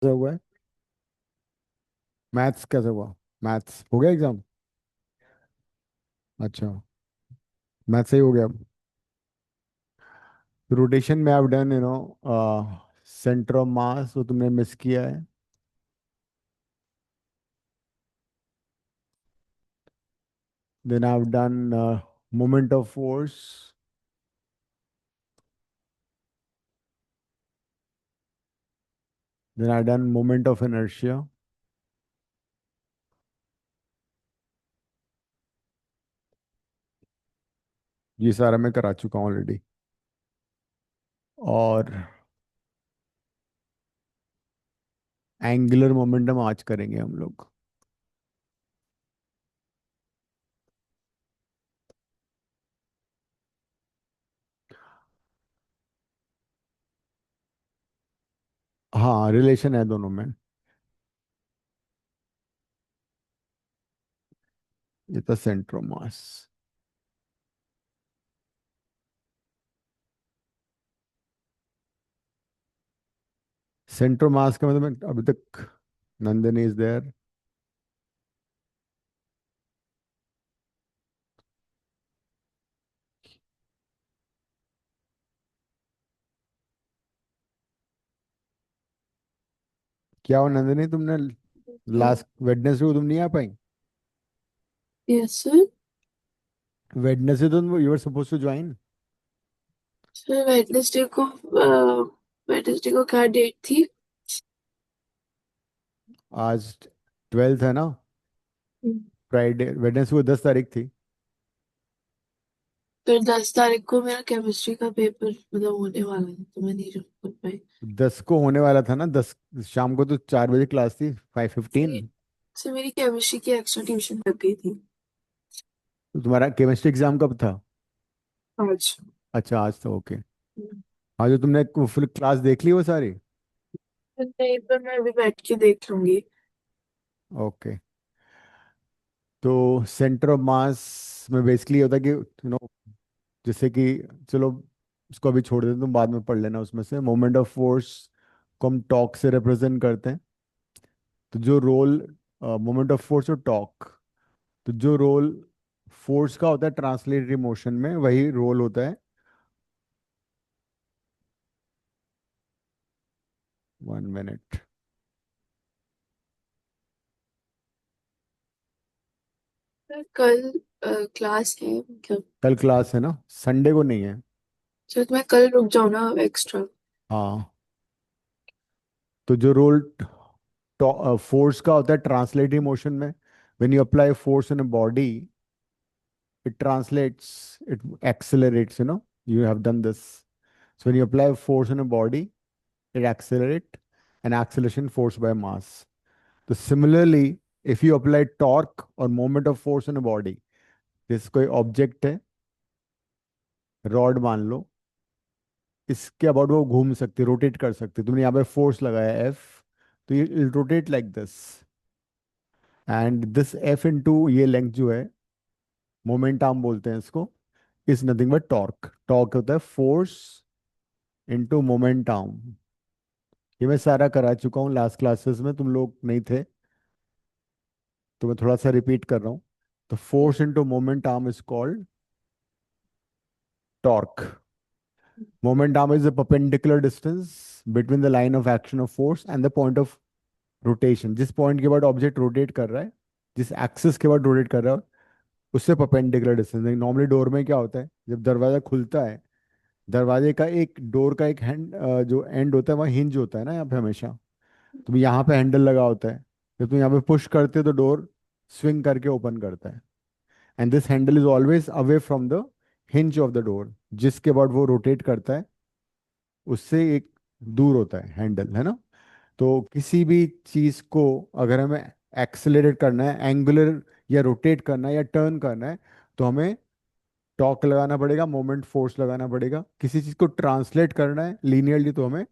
कैसा हुआ है? मैथ्स कैसा हुआ? मैथ्स हो गया एग्जाम? अच्छा। मैथ्स सही हो गया अब। रोटेशन में I done centre of mass, वो तुमने मिस किया है। Then I done moment of force. Then I done moment of inertia. ये सारा मैं करा चुका हूँ ऑलरेडी। और एंगुलर मोमेंटम आज करेंगे हम लोग। हाँ, रिलेशन है दोनों में। ये था centre of mass. Centre of मास का मतलब अभी तक नंदन इज देयर। क्या हो नंदिनी, तुमने लास्ट वेडनेसडे को तुम नहीं आ पाई? Yes sir. वेडनेसडे तो you were suppose to join. Sir Wednesday को क्या डेट थी? आज 12th है ना? फ्राइडे वेडनेसडे को 10 तारीख थी। फिर 10 तारीख को मेरा केमिस्ट्री का पेपर मतलब होने वाला था तो मैं नहीं रुक पाई। 10 को होने वाला था ना, 10 शाम को तो 4 बजे क्लास थी, 5:15। सर मेरी केमिस्ट्री की एक्स्ट्रा ट्यूशन लग गई थी तो तुम्हारा केमिस्ट्री एग्जाम कब था? आज। अच्छा, आज था, ओके। हाँ, जो तुमने फुल क्लास देख ली वो सारी? नहीं पर मैं अभी बैठ के देख लूंगी। ओके। तो सेंटर ऑफ मास में बेसिकली होता है कि जैसे कि, चलो उसको अभी छोड़ देते, तुम बाद में पढ़ लेना। उसमें से मोमेंट ऑफ फोर्स को हम टॉक से रिप्रेजेंट करते हैं। तो जो रोल मोमेंट ऑफ फोर्स और टॉक, तो जो रोल फोर्स का होता है ट्रांसलेटरी मोशन में, वही रोल होता है। 1 मिनट। सर कल क्लास है मतलब। कल क्लास है ना, संडे को नहीं है। सर तो मैं कल रुक जाऊँ ना एक्स्ट्रा? हाँ। तो जो रोल फोर्स का होता है ट्रांसलेटरी मोशन में, when you apply force in a body, it translates, it accelerates, you have done this. So when you apply force in a body, it accelerate, and acceleration force by mass. So similarly, if you apply torque or moment of force in a body, this कोई object है, rod मान लो, इसके about वो घूम सकती, rotate कर सकती। तुमने यहाँ पे फोर्स लगाया एफ, तो ये rotate like this, and this F into ये लेंथ जो है, मोमेंट आर्म बोलते हैं इसको, is nothing but torque. Torque होता है फोर्स इनटू मोमेंट आर्म। ये मैं सारा करा चुका हूँ लास्ट क्लासेस में, तुम लोग नहीं थे, तो मैं थोड़ा सा रिपीट कर रहा हूँ। तो force into moment arm is called torque. Moment arm is the perpendicular distance between the line of action of force and the point of rotation. जिस पॉइंट के बाद ऑब्जेक्ट रोटेट कर रहा है, जिस एक्सिस के बाद रोटेट कर रहा है, उससे परपेंडिकुलर डिस्टेंस। नॉर्मली डोर में क्या होता है, जब दरवाजा खुलता है, दरवाजे का एक, डोर का एक हैंड, जो एंड होता है वहाँ हिंज होता है ना यहाँ पे हमेशा। तो यहाँ पे हैंडल लगा होता है। जब तुम यहाँ पे पुश करते हो तो डोर स्विंग करके ओपन करता है, and this handle is always away from the hinge of the door. जिसके बाद वो रोटेट करता है, उससे एक दूर होता है हैंडल, है ना? तो किसी भी चीज को अगर हमें एक्सेलरेट करना है, एंगुलर या रोटेट करना है या टर्न करना है, तो हमें टॉर्क लगाना पड़ेगा, मोमेंट फोर्स लगाना पड़ेगा। किसी चीज को ट्रांसलेट करना है लीनियरली, तो हमें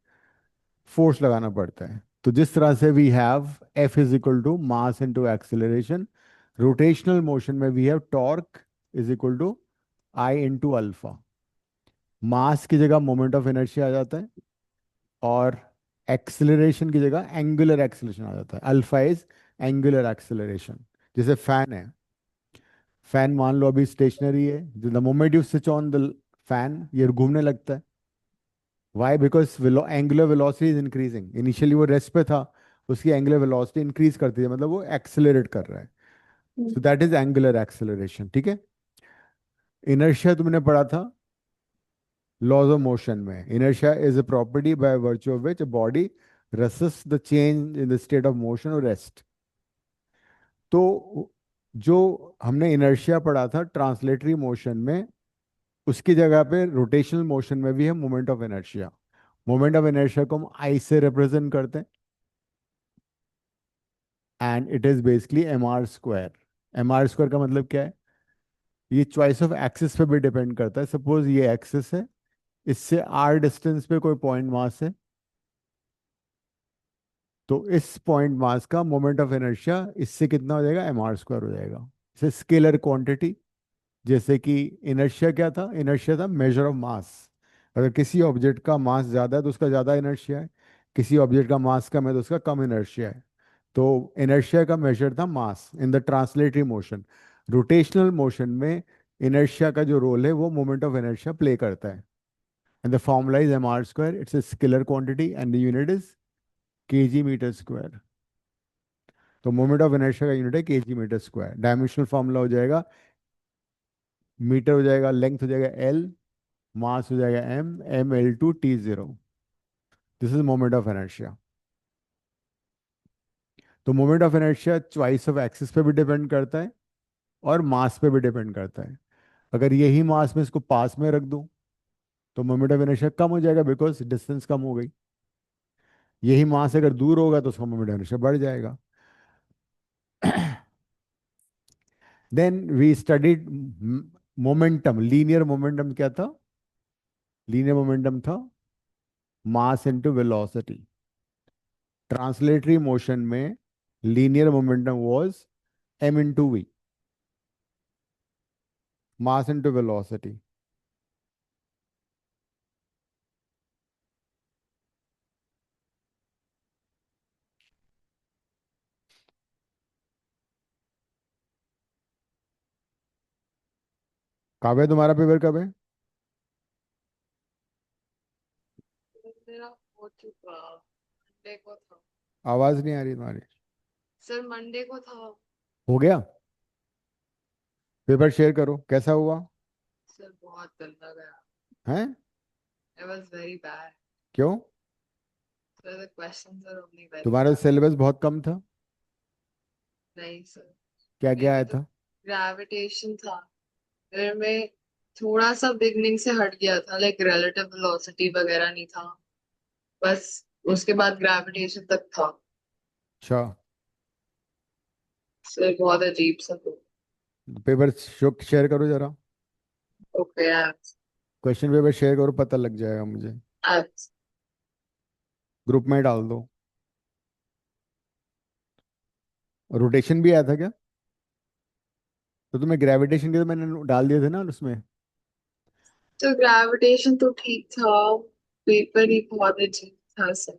फोर्स लगाना पड़ता है। तो जिस तरह से we have F is equal to mass into acceleration, rotational motion में we have torque is equal to I into alpha. Mass की जगह मोमेंट ऑफ इनर्शिया आ जाता है, और एक्सेलरेशन की जगह एंगुलर एक्सेलरेशन आ जाता है। Alpha is angular acceleration. जैसे फैन है, फैन मान लो अभी स्टेशनरी है, the moment you switch on the fan ये घूमने लगता है। Why? Because angular velocity is increasing. Initially वो रेस्ट पे था, उसकी एंगुलर वेलोसिटी इंक्रीज करती है, मतलब वो एक्सेलरेट कर रहा है। Hmm. So that is angular acceleration, ठीक है। इनर्शिया तुमने पढ़ा था लॉज ऑफ मोशन में। Inertia is a property by virtue of which a body resists the change in the state of motion or rest। तो जो हमने इनर्शिया पढ़ा था ट्रांसलेटरी मोशन में, उसकी जगह पे रोटेशनल मोशन में भी है moment of inertia. Moment of inertia को हम आई से रिप्रेजेंट करते हैं, and it is basically mr²। mr² का मतलब क्या है? ये चॉइस ऑफ एक्सिस पे भी डिपेंड करता है। सपोज ये एक्सिस है, इससे r डिस्टेंस पे कोई पॉइंट मास है, तो इस पॉइंट मास का मोमेंट ऑफ इनर्शिया इससे कितना हो जाएगा? mr² हो जाएगा। इसे स्केलर क्वांटिटी, जैसे कि इनर्शिया क्या था? इनर्शिया था मेजर ऑफ मास। अगर किसी ऑब्जेक्ट का मास ज़्यादा है तो उसका ज़्यादा इनर्शिया है, किसी ऑब्जेक्ट का मास कम है तो उसका कम इनर्शिया है। तो इनर्शिया का मेजर था mass in the translatory motion. Rotational motion में इनर्शिया का जो रोल है वो मोमेंट ऑफ इनर्शिया प्ले करता है। And the formula is mr²। It's a scalar quantity and the unit is kg/m²। तो मोमेंट ऑफ इनर्शिया का यूनिट है kg/m²। डायमेंशनल फॉर्मूला हो जाएगा, मीटर हो जाएगा, लेंथ हो जाएगा l, मास हो जाएगा m l/t0। This is moment of inertia. तो moment of inertia choice of axis पे भी डिपेंड करता है और मास पे भी डिपेंड करता है। अगर यही मास में इसको पास में रख दूं तो मोमेंट ऑफ इनर्शिया कम हो जाएगा, बिकॉज डिस्टेंस कम हो गई। यही मास अगर दूर होगा तो उसका मोमेंट ऑफ इनर्शिया बढ़ जाएगा। Then we studied momentum. Linear momentum क्या था? लीनियर मोमेंटम था mass into velocity. Translatory motion में linear momentum was m/v, mass into velocity. Kavya तुम्हारा पेपर कब है? मेरा हो चुका, मंडे को था। आवाज नहीं आ रही तुम्हारी। सर मंडे को था। हो गया? पेपर शेयर करो, कैसा हुआ? सर बहुत गंदा गया। हैं? It was very bad. क्यों? So the questions are only very तुम्हारा bad. सिलेबस बहुत कम था? नहीं सर, क्या क्या मेरे आया में तो था? ग्रेविटेशन था। मेरे में थोड़ा सा बिगनिंग से हट गया था, लाइक रिलेटिव वेलोसिटी वगैरह नहीं था, बस उसके बाद ग्रेविटेशन तक था। अच्छा। सर बहुत अजीब सा था। पेपर शेयर करो जरा। ओके। क्वेश्चन पेपर शेयर करो, पता लग जाएगा मुझे। आज ग्रुप में डाल दो। रोटेशन भी आया था क्या? तो तुम्हें ग्रेविटेशन के तो मैंने डाल दिए थे ना उसमें। तो ग्रेविटेशन तो ठीक था, पेपर ही बहुत अजीब था सर।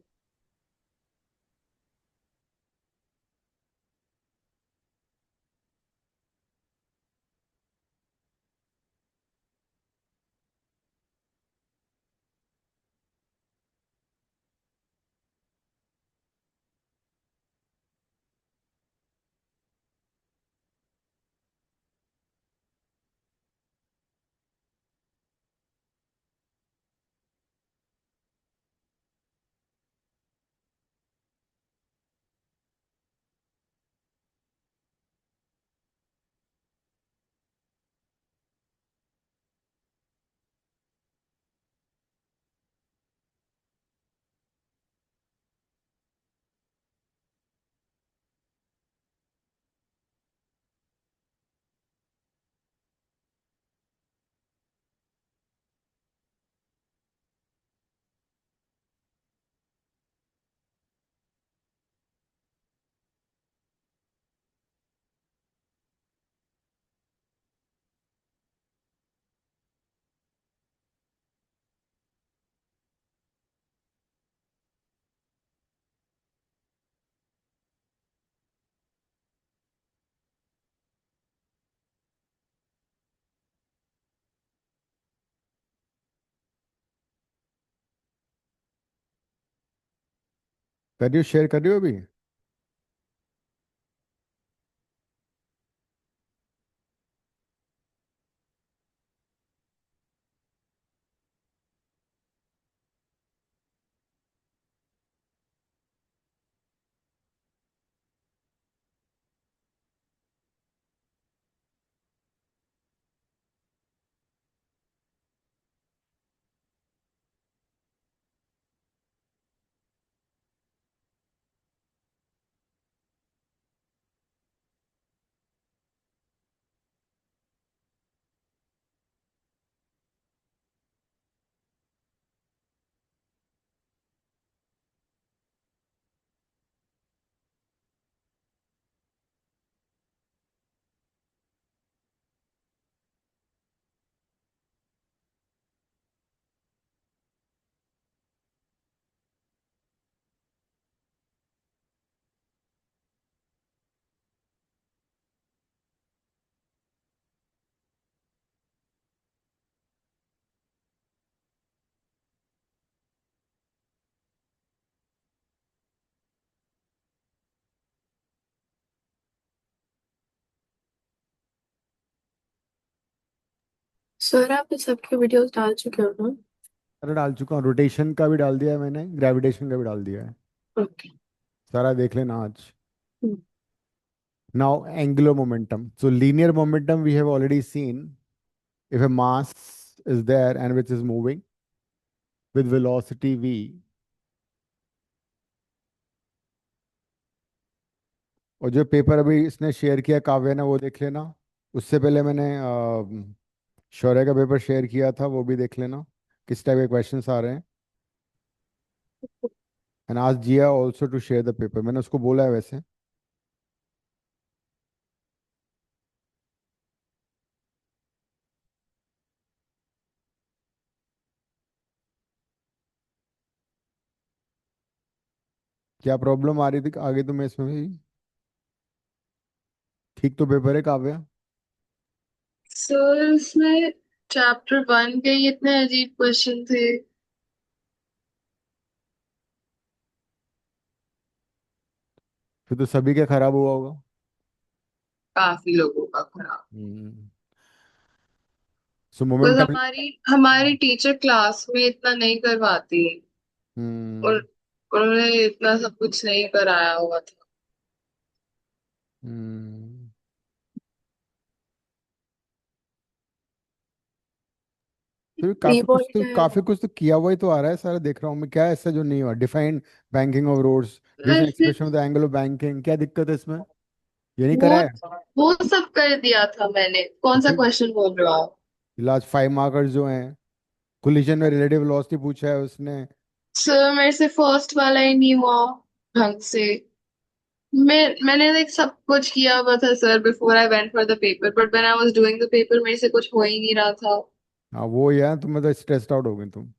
कर रही हो, शेयर कर रही हो अभी? सर आप इस सबके वीडियोस डाल चुके हो ना? अरे डाल चुका हूँ, रोटेशन का भी डाल दिया है मैंने, ग्रेविटेशन का भी डाल दिया है। ओके। सारा देख लेना आज। Now, angular momentum. So, linear momentum we have already seen. If a mass is there and which is moving with velocity v, और जो पेपर अभी इसने शेयर किया काव्या ने वो देख लेना। उससे पहले मैंने शौर्य का पेपर शेयर किया था, वो भी देख लेना किस टाइप के क्वेश्चंस आ रहे हैं। एंड आज Jiya also to share the paper, मैंने उसको बोला है वैसे। क्या प्रॉब्लम आ रही थी आगे तुम्हें इसमें भी? ठीक तो पेपर है काव्या? सर इसमें चैप्टर 1 के ही इतने अजीब क्वेश्चन थे। फिर तो सभी का खराब हुआ होगा। काफी लोगों का खराब। हम्म। सो बस मोमेंटम। हमारी हमारी टीचर क्लास में इतना नहीं करवाती। और हम्म। उन्होंने इतना सब कुछ नहीं कराया हुआ था। हम्म। तो प्री काफी कुछ बोर्ड तो क्या है? काफी कुछ तो किया हुआ ही तो आ रहा है, सारा देख रहा हूँ मैं। क्या है ऐसा जो नहीं हुआ? Define banking of roads, gives an वैसे expression of the angle of banking, क्या दिक्कत है इसमें? ये नहीं वो करा है? वो सब कर दिया था मैंने। तो कौन सा फिर क्वेश्चन बोल रहे हो आप? लास्ट 5 मार्कर्स जो हैं, कोलिजन में रिलेटिव वेलोसिटी पूछा है उसने। सर मेरे से फर्स्ट वाला ही नहीं हुआ ढंग से। मैंने लाइक सब कुछ किया हुआ था sir before I went for the paper, but when I was doing the paper मेरे से कुछ हो ही नहीं रहा था। हाँ वो ही है, तुम मतलब स्ट्रेस्ड आउट हो गई तुम।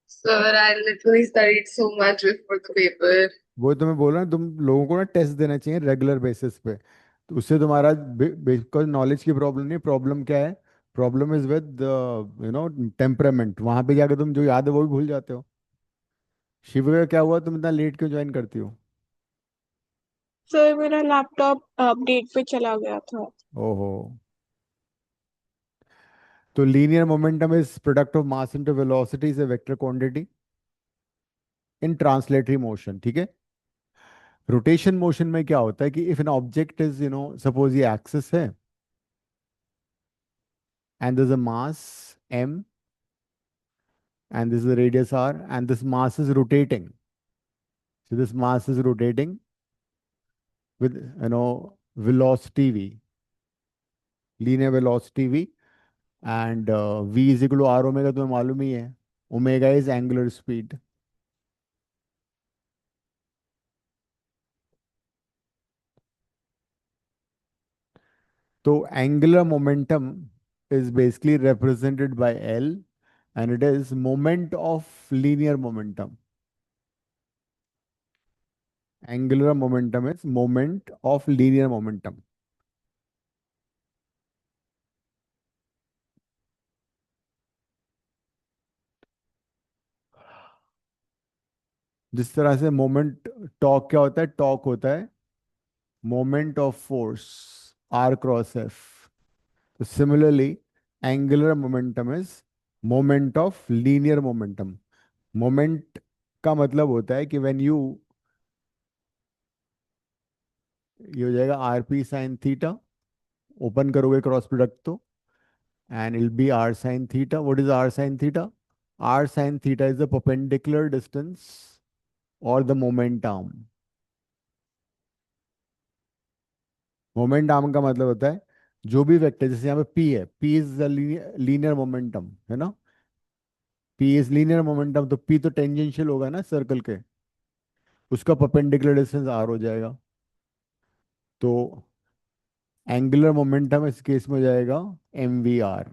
Sir I literally studied so much before the paper. वो तो मैं बोल रहा हूँ, तुम लोगों को ना टेस्ट देना चाहिए रेगुलर बेसिस पे। तो उससे तुम्हारा बिकॉज नॉलेज की प्रॉब्लम नहीं, प्रॉब्लम क्या है? Problem is with temperament. वहां पे जाकर तुम जो याद है वो भी भूल जाते हो। शिव का क्या हुआ, तुम इतना लेट क्यों ज्वाइन करती हो? सर मेरा लैपटॉप अपडेट पे चला गया था। ओहो। तो linear momentum is product of mass into velocity, is a vector quantity in translatory motion, ठीक है। रोटेशन मोशन में क्या होता है कि if an object is suppose ये एक्सिस है and this a mass m and this is the radius r and this mass is rotating. So this mass is rotating with velocity v, linear velocity v, and v is equal to r omega, तुम्हें मालूम ही है। Omega is angular speed. तो angular momentum is basically represented by L, and it is moment of linear momentum. Angular momentum is moment of linear momentum. जिस तरह से moment, talk क्या होता है? टॉक होता है moment of force r cross F. तो similarly angular momentum is moment of linear momentum. Moment का मतलब होता है कि व्हेन यू, ये हो जाएगा R P sine theta, open करोगे क्रॉस प्रोडक्ट तो, and it'll be r sine theta. What is r sine theta? R sine theta is the perpendicular distance or the moment arm. Moment arm का मतलब होता है जो भी vector, जैसे यहाँ पे p है, p इज लीनियर मोमेंटम है ना, p इज लीनियर मोमेंटम, तो p तो टेंजेंशियल होगा ना सर्कल के, उसका परपेंडिकुलर डिस्टेंस r हो जाएगा। तो एंगुलर मोमेंटम इस केस में हो जाएगा mvr।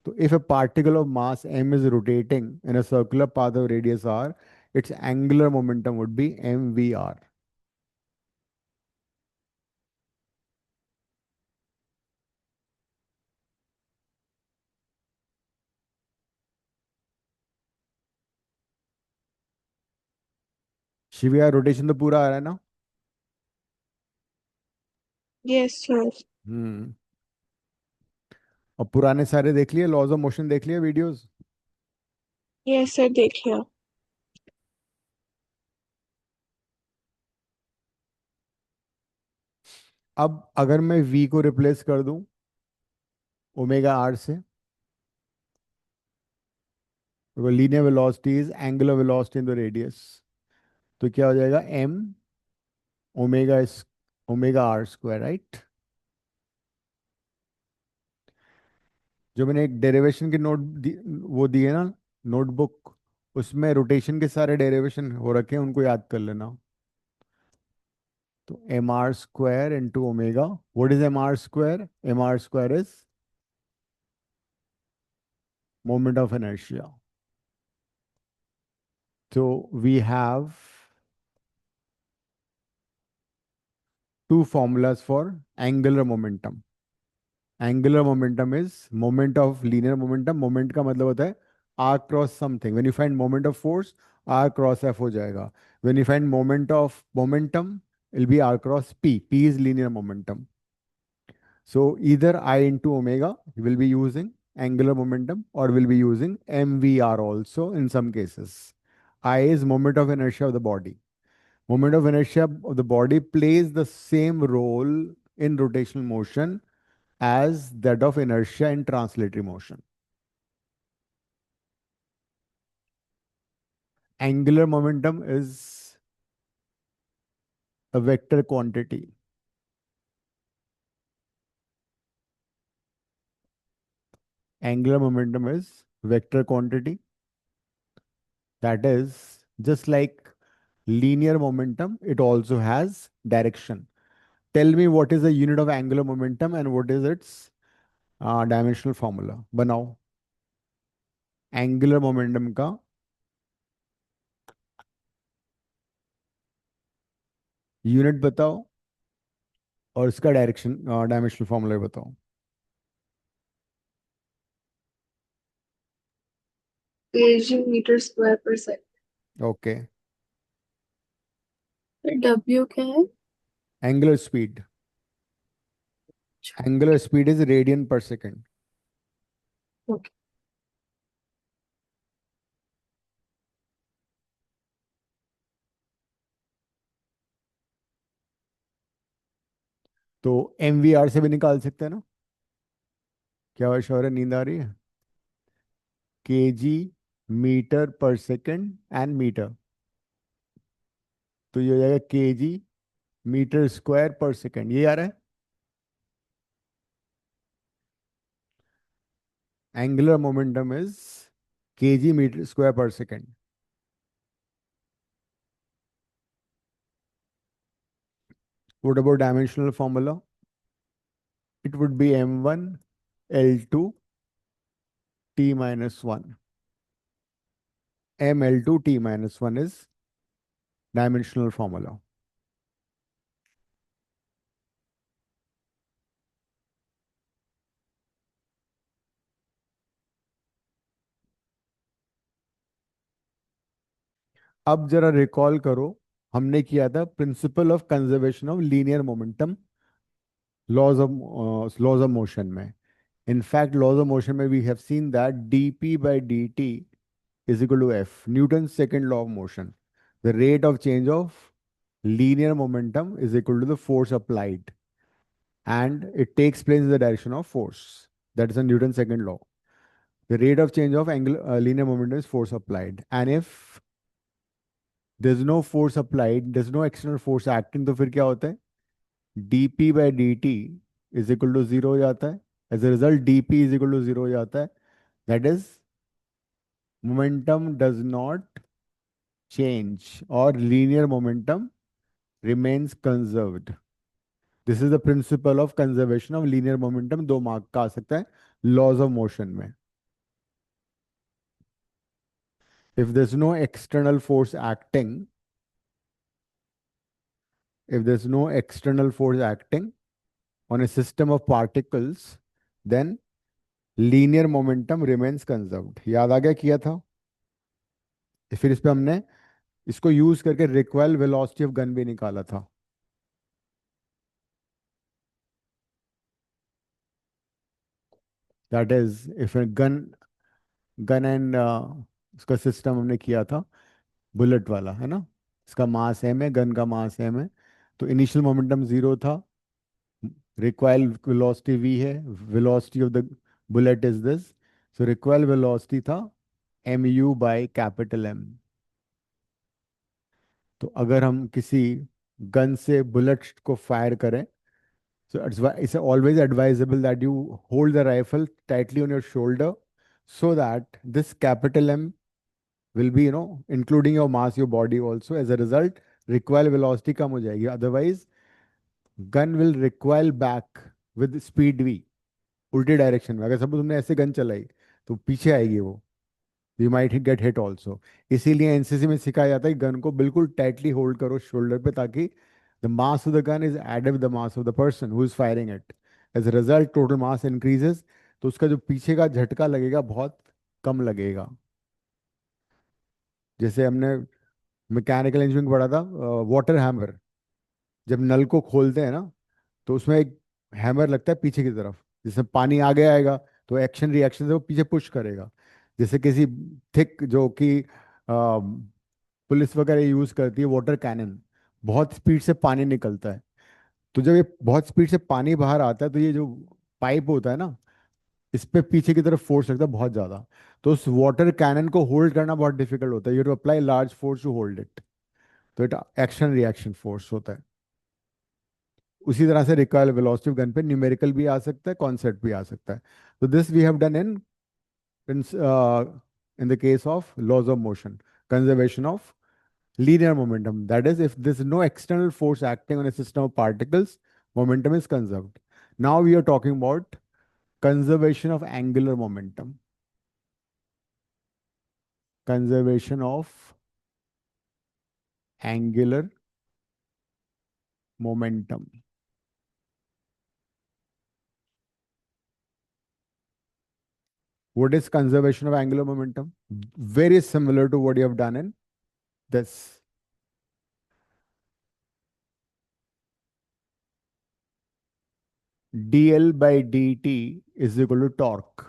So if a particle of mass m is rotating in a circular path of radius r, its angular momentum would be mvr. शिविया रोटेशन तो पूरा आ रहा है ना? Yes sir. हम्म। और पुराने सारे देख लिए, लॉज ऑफ मोशन देख लिए वीडियोस? यस सर, देख लिया। अब अगर मैं v को रिप्लेस कर दूं ओमेगा r से, तो linear velocity is angular velocity in the radius, तो क्या हो जाएगा? m omega omega r square, right? जो मैंने एक डेरिवेशन की वो दी है ना, नोटबुक, उसमें रोटेशन के सारे डेरिवेशन हो रखे हैं, उनको याद कर लेना। तो m are square into omega, what is M R square? M R square is moment of inertia. तो we have two formulas for angular momentum. Angular momentum is moment of linear momentum. Moment का मतलब होता है r cross something. When you find moment of force, r cross f हो जाएगा. When you find moment of momentum, it'll be r cross p. P is linear momentum. So either I into omega will be using angular momentum or will be using mvr also in some cases. I is moment of inertia of the body. Moment of inertia of the body plays the same role in rotational motion as that of inertia in translatory motion. Angular momentum is a vector quantity. Angular momentum is vector quantity. That is just like linear momentum, it also has direction. Tell me what is the unit of angular momentum and what is its dimensional formula. बनाओ angular momentum का unit बताओ और इसका direction dimensional formula बताओ। kg metre square पर second. Okay. W क्या है? Angular speed, angular speed is radian पर सेकंड। ओके। तो एम वी आर से भी निकाल सकते हैं ना? क्या हुआ शौर्य, नींद आ रही है? के जी मीटर पर सेकंड एंड मीटर, तो ये हो जाएगा के जी मीटर स्क्वायर पर सेकंड, ये आ रहा है। एंगुलर मोमेंटम इज के जी मीटर स्क्वायर पर second. What about dimensional formula? It would be m1 L2 t minus 1. ml2 t minus 1 is dimensional formula. अब जरा रिकॉल करो, हमने किया था principle of conservation of linear momentum, laws of motion में. In fact, laws of motion में we have seen that dp by dt is equal to f, Newton's second law of motion. The rate of change of linear momentum is equal to the force applied, and it takes place in the direction of force. That is a Newton's second law. The rate of change of linear momentum is force applied. And if there's no force applied, there's no external force acting, तो फिर क्या होता है? dp by dt is equal to zero हो जाता है. As a result, dp is equal to zero हो जाता है. That is, momentum does not change or linear momentum remains conserved. This is the principle of conservation of linear momentum. 2 mark का आ सकता है laws of motion में. If there's no external force acting, if there's no external force acting on a system of particles, then linear momentum remains conserved. याद आ गया किया था? फिर इस पे हमने इसको यूज करके रिक्वायल वेलोसिटी ऑफ गन भी निकाला था. That is if a gun and इसका सिस्टम हमने किया था बुलेट वाला, है ना? इसका मास एम है, गन का मास एम है, तो इनिशियल मोमेंटम जीरो था, रिक्वायर्ड वेलोसिटी वी है, velocity of the bullet is this, so required velocity था m u by capital M. तो अगर हम किसी गन से बुलेट को फायर करें, so it's always advisable that you hold the rifle tightly on your shoulder so that this capital M will be, including your mass, your body also. As a result, recoil velocity कम हो जाएगी. Otherwise, gun will recoil back with speed v, उल्टी direction में. अगर सब तुमने ऐसे gun चलाई तो पीछे आएगी वो. You might get hit also. इसीलिए एनसीसी में सिखाया जाता है कि गन को बिल्कुल टाइटली होल्ड करो शोल्डर पे, ताकि the mass of the gun is added with the mass of the person who is firing it. As a result total mass increases, तो उसका जो पीछे का झटका लगेगा बहुत कम लगेगा. जैसे हमने मैकेनिकल इंजीनियरिंग पढ़ा था, वाटर हैमर, जब नल को खोलते हैं ना, तो उसमें एक हैमर लगता है पीछे की तरफ, जिसमें पानी आगे आएगा तो एक्शन रिएक्शन से वो पीछे पुश करेगा. जैसे किसी थिक, जो कि पुलिस वगैरह यूज करती है, वाटर कैनन, बहुत स्पीड से पानी निकलता है. तो जब ये बहुत स्पीड से पानी बाहर आता है, तो ये जो पाइप होता है ना, इस पे पीछे की तरफ फोर्स लगता है बहुत ज्यादा. तो उस वाटर कैनन को होल्ड करना बहुत डिफिकल्ट होता है. You to apply large force to hold it. तो इट एक्शन रिएक्शन फोर्स होता है. उसी तरह से रिकॉइल वेलोसिटी गन पे न्यूमेरिकल भी आ सकता है, कॉन्सेप्ट भी आ सकता है. तो this we have done in the case of laws of motion, conservation of linear momentum. That is, if there's no external force acting on a system of particles, momentum is conserved. Now we are talking about conservation of angular momentum. Conservation of angular momentum. What is conservation of angular momentum? Very similar to what you have done in this. dl by dt is equal to torque.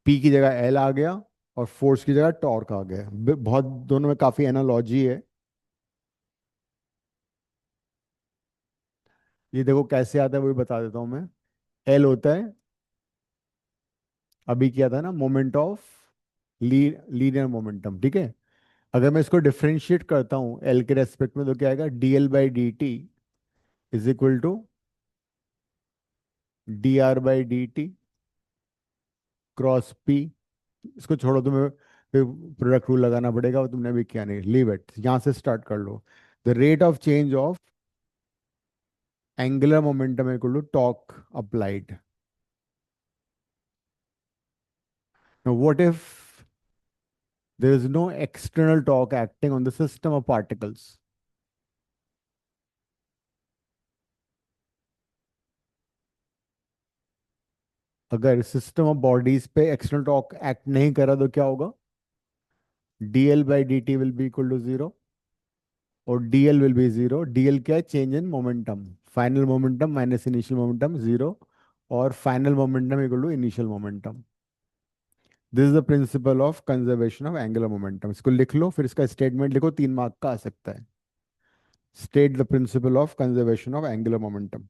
P की जगह L आ गया और force की जगह torque आ गया. बहुत दोनों में काफी एनालॉजी है. ये देखो कैसे आता है, वो भी बता देता हूं मैं. L होता है, अभी किया था ना, मोमेंट ऑफ लीनियर मोमेंटम, ठीक है? अगर मैं इसको डिफरेंशिएट करता हूं L के रेस्पेक्ट में, तो क्या आएगा? dl by dt is equal to dr by dt cross p. इसको छोड़ो, तुम्हें फिर प्रोडक्ट रूल लगाना पड़ेगा, वो तुमने अभी किया नहीं. लीव इट, यहां से स्टार्ट कर लो. The rate of change of angular momentum equal to torque applied. Now what if there is no external torque acting on the system of particles? अगर सिस्टम ऑफ बॉडीज पे external torque act नहीं करा तो क्या होगा? dl/dt will be equal to zero और dl will be zero. dl क्या है? Change in momentum. Final momentum minus initial momentum zero, और final momentum equal to initial momentum. This is the principle of conservation of angular momentum. इसको लिख लो, फिर इसका statement लिखो, 3 mark का आ सकता है। State the principle of conservation of angular momentum.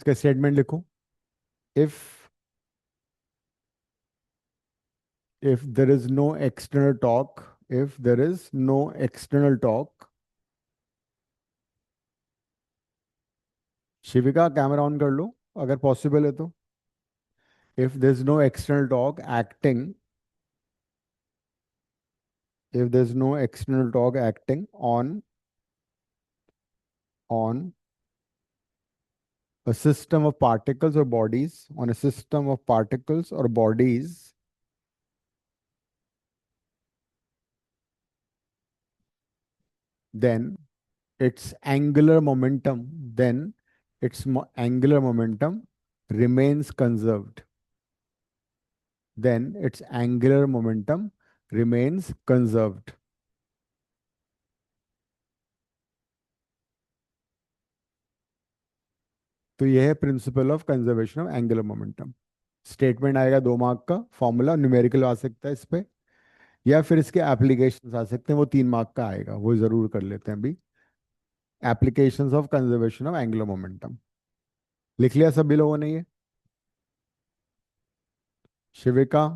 इसका स्टेटमेंट लिखो। If there is no external torque, if there is no external torque, Shivika camera on कर लो अगर पॉसिबल है तो। if there's no external torque acting, if there's no external torque acting on a system of particles or bodies, on a system of particles or bodies, then its angular momentum, then its angular momentum remains conserved. Then its angular momentum remains conserved. तो यह है principal of conservation of angular momentum. Statement आएगा 2 mark का, formula numerical आ सकता है इस पे, या फिर इसके एप्लीकेशंस आ सकते हैं, वो 3 मार्क का आएगा, वो जरूर कर लेते हैं अभी। Applications of conservation of angular momentum लिख लिया सभी लोगों ने ये? शिविका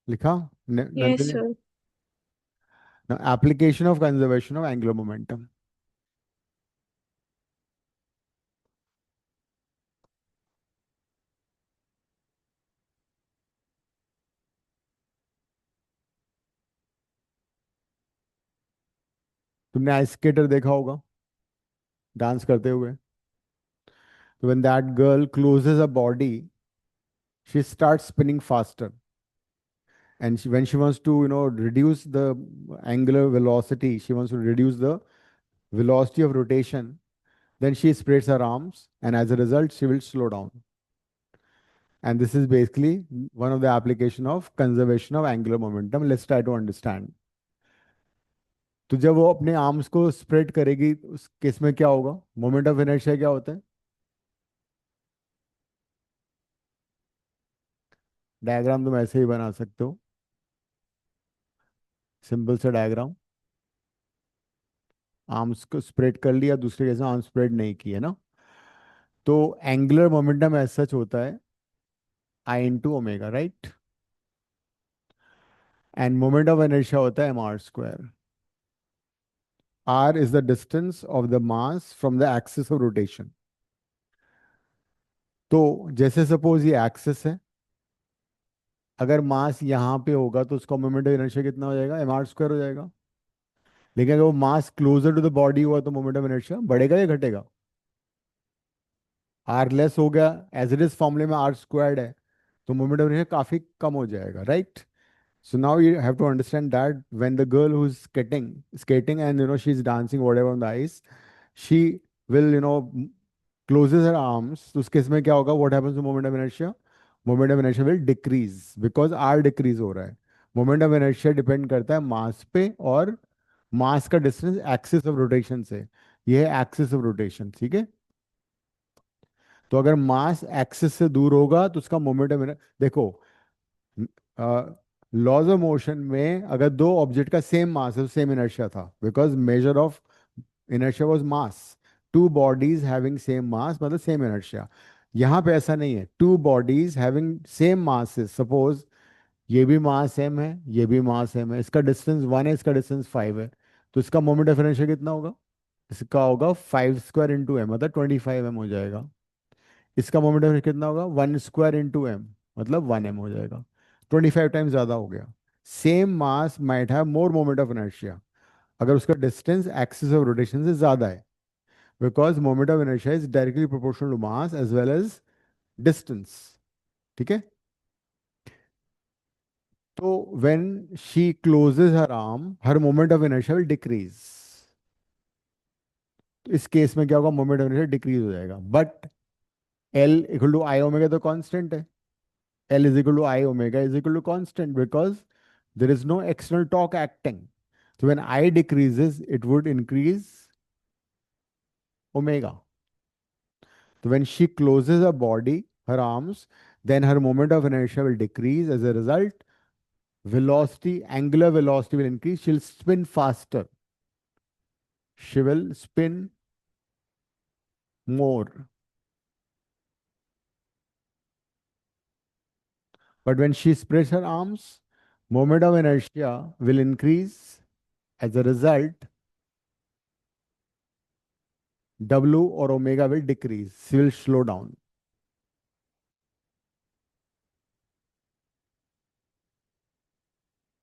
लिखा? Yes Nandini? Sir. Application of conservation of angular momentum. तुमने आइस स्केटर देखा होगा डांस करते हुए। तो when that girl closes her body, she starts spinning faster, and when she wants to reduce the angular velocity, she wants to reduce the velocity of rotation, then she spreads her arms, and as a result she will slow down. And this is basically one of the application of conservation of angular momentum. Let's try to understand. तो जब वो अपने arms को spread करेगी उस case में क्या होगा? मोमेंट ऑफ इनर्शिया क्या होता है? डायग्राम तुम ऐसे ही बना सकते हो, सिंपल सा डायग्राम। आर्म्स को स्प्रेड कर लिया, दूसरे केस में आर्म स्प्रेड नहीं किए ना। तो एंगुलर मोमेंटम ऐसा सच होता है I into omega, right? And moment of inertia होता है m are square. R is the distance of the mass from the axis of rotation. तो जैसे सपोज ये एक्सिस है, अगर मास यहाँ पे होगा तो उसका मोमेंट ऑफ इनर्शिया कितना हो जाएगा? एम आर स्क्वायर हो जाएगा। लेकिन अगर वो मास क्लोजर टू द बॉडी हुआ तो मोमेंट ऑफ इनर्शिया बढ़ेगा या घटेगा? आर लेस हो गया, एज इट इज फॉर्मूले में आर स्क्वायर्ड है, तो मोमेंट ऑफ इनर्शिया काफी कम हो जाएगा, right? So now you have to understand that when the girl who's skating and she's dancing whatever on the ice, she will closes her arms. तो उस case में क्या होगा? What happens to moment of inertia? Moment of inertia will decrease because R decrease हो रहा है। Moment of inertia depend करता है मास पे, और मास का डिस्टेंस एक्सिस ऑफ रोटेशन से। ये है एक्सिस ऑफ रोटेशन, ठीक है? तो अगर मास एक्सिस से दूर होगा तो उसका मोमेंट ऑफ देखो, लॉज ऑफ मोशन में अगर दो ऑब्जेक्ट का सेम मास है तो सेम इनर्शिया था, because measure of inertia was mass. Two bodies having same mass मतलब सेम इनर्शिया। यहाँ पे ऐसा नहीं है, two bodies having same masses. Suppose ये भी मास m है, ये भी मास m है, इसका डिस्टेंस 1 है, इसका डिस्टेंस 5 है, तो इसका मोमेंट ऑफ इनर्शिया कितना होगा? इसका होगा 5 स्क्वायर इंटू m, मतलब 25m हो जाएगा। इसका मोमेंट ऑफ इनर्शिया कितना होगा? 1 स्क्वायर इंटू m, मतलब 1m हो जाएगा। 25 टाइम्स ज़्यादा हो गया। Same mass might have more moment of inertia अगर उसका डिस्टेंस एक्सिस ऑफ रोटेशन से ज़्यादा है, because moment of inertia is directly proportional to mass as well as distance. ठीक है। तो when she closes her arm, her moment of inertia will decrease. तो इस केस में क्या होगा? मोमेंट ऑफ इनर्शिया डिक्रीज हो जाएगा, but L equal to I omega तो कांस्टेंट है। L is equal to I omega is equal to constant because there is no external torque acting. So when I decreases, it would increase omega. So when she closes her body, her arms, then her moment of inertia will decrease. As a result, velocity, angular velocity will increase. She'll spin faster. She will spin more. But when she spreads her arms, moment of inertia will increase. As a result, W or omega will decrease. She will slow down.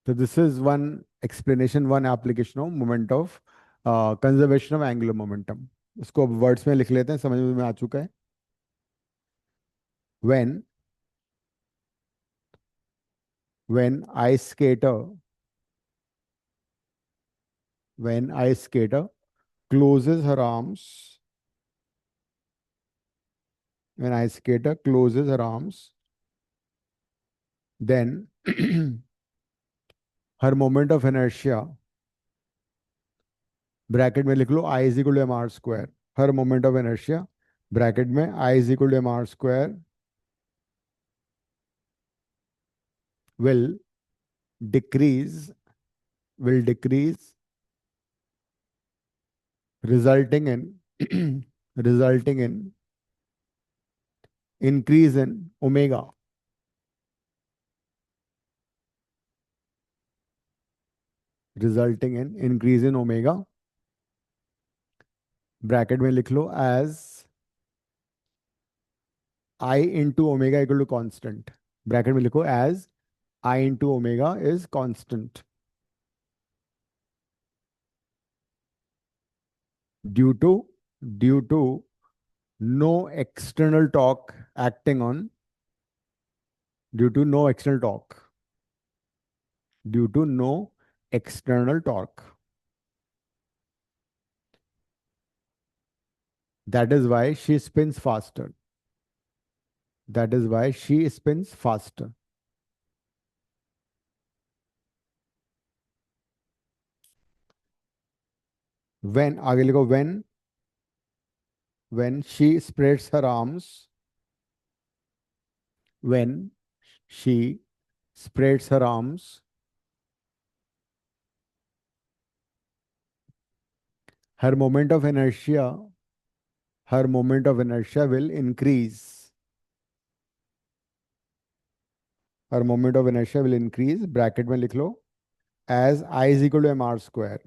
So this is one explanation, one application of moment of conservation of angular momentum. इसको अब words में लिख लेते हैं, समझ में आ चुका है। When ice skater, when ice skater closes her arms, when ice skater closes her arms, then her moment of inertia, bracket में लिख लो I is equal to M are square, her moment of inertia bracket में I is equal to M are square will decrease, will decrease, resulting in resulting in increase in omega, resulting in increase in omega, bracket में लिख लो as I into omega equal to constant, bracket में लिखो as I into omega is constant due to due to no external torque acting on, due to no external torque, due to no external torque. That is why she spins faster. That is why she spins faster. When आगे लिखो when she spreads her arms, when she spreads her arms, her moment of inertia, her moment of inertia will increase. Her moment of inertia will increase, bracket में लिख लो as I is equal to mr square,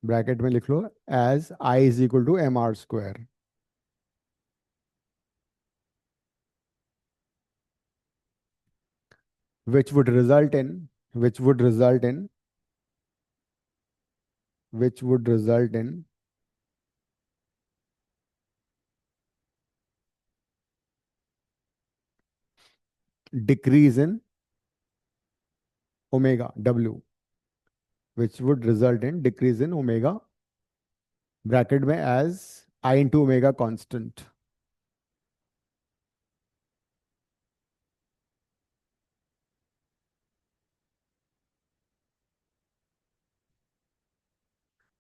bracket में लिख लो as I is equal to mr square. which would result in which would result in which would result in decrease in omega W, which would result in decrease in omega, bracket में as I into omega constant.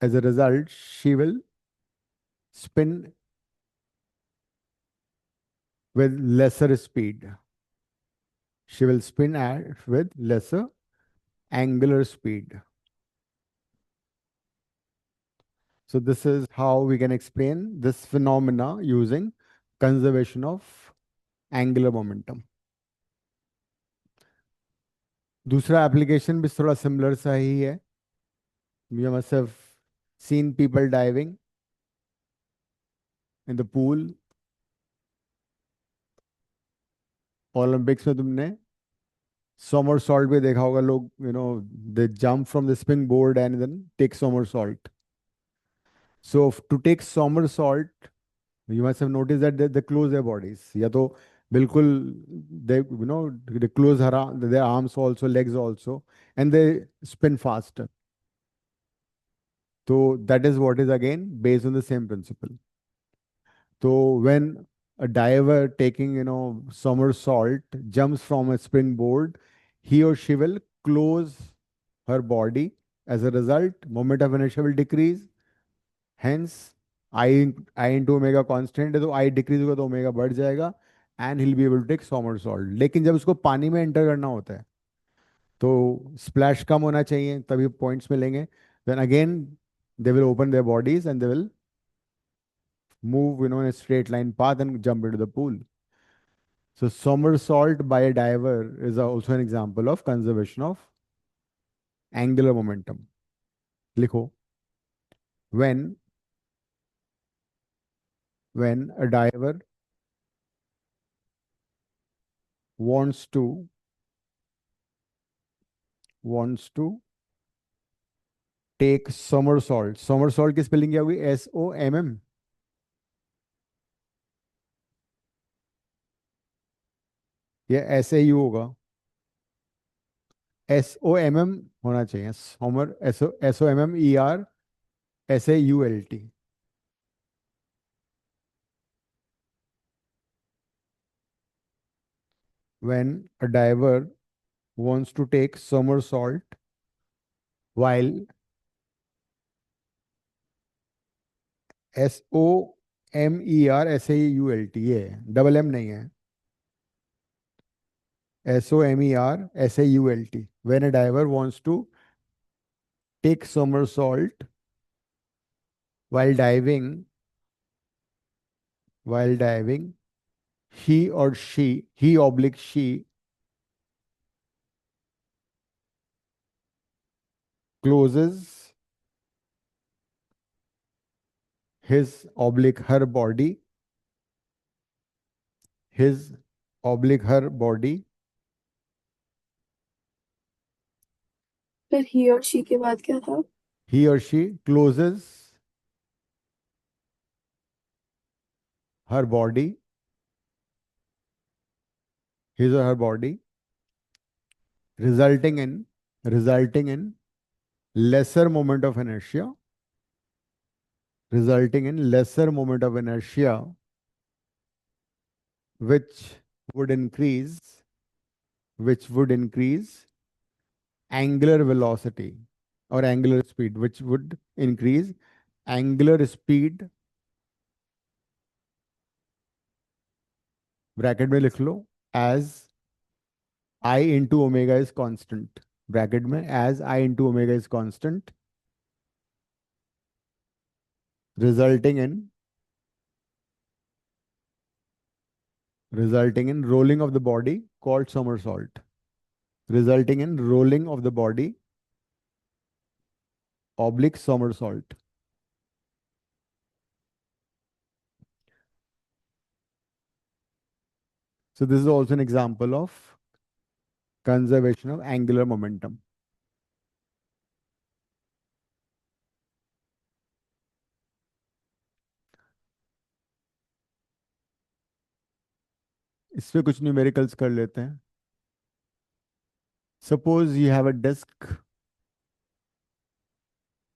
As a result, she will spin with lesser speed. She will spin with lesser angular speed. So this is how we can explain this phenomena using conservation of angular momentum. दूसरा application भी थोड़ा similar सा ही है. You must have seen people diving in the pool. Olympics में तुमने somersault भी देखा होगा. लोग they jump from the springboard and then take somersault. So to take somersault, you must have noticed that they close their bodies. या तो बिल्कुल they close their arms also, legs also, and they spin faster. So that is what is again based on the same principle. So when a diver taking somersault jumps from a springboard, he or she will close her body. As a result, moment of inertia will decrease. Hence, I into omega constant है, तो I decrease होगा तो omega बढ़ जाएगा, and he'll be able to take somersault. लेकिन जब उसको पानी में एंटर करना होता है तो स्प्लैश कम होना चाहिए, तभी पॉइंट्स मिलेंगे. Then again they will open their bodies and they will move in a straight line path and jump into the pool. So somersault by a diver is also an example of conservation of angular momentum. लिखो, when a diver wants to take somersault. somersault की spelling क्या होगी? SOMM. ये SAU होगा. SOMM होना चाहिए. SOMMER SAULT. When a diver wants to take somersault while SOMERSAULT, ये double M नहीं है. SOMERSAULT. When a diver wants to take somersault while diving, he oblique she closes his oblique her body, फिर ही और she के बाद क्या था? he or she closes her body, his or her body, resulting in lesser moment of inertia, which would increase angular velocity or angular speed, which would increase angular speed. Bracket में लिख लो, as I into omega is constant. Bracket में as I into omega is constant, resulting in rolling of the body called somersault. Resulting in rolling of the body oblique somersault. So this is also an example of conservation of angular momentum. इसमें कुछ numericals कर लेते हैं. Suppose you have a disk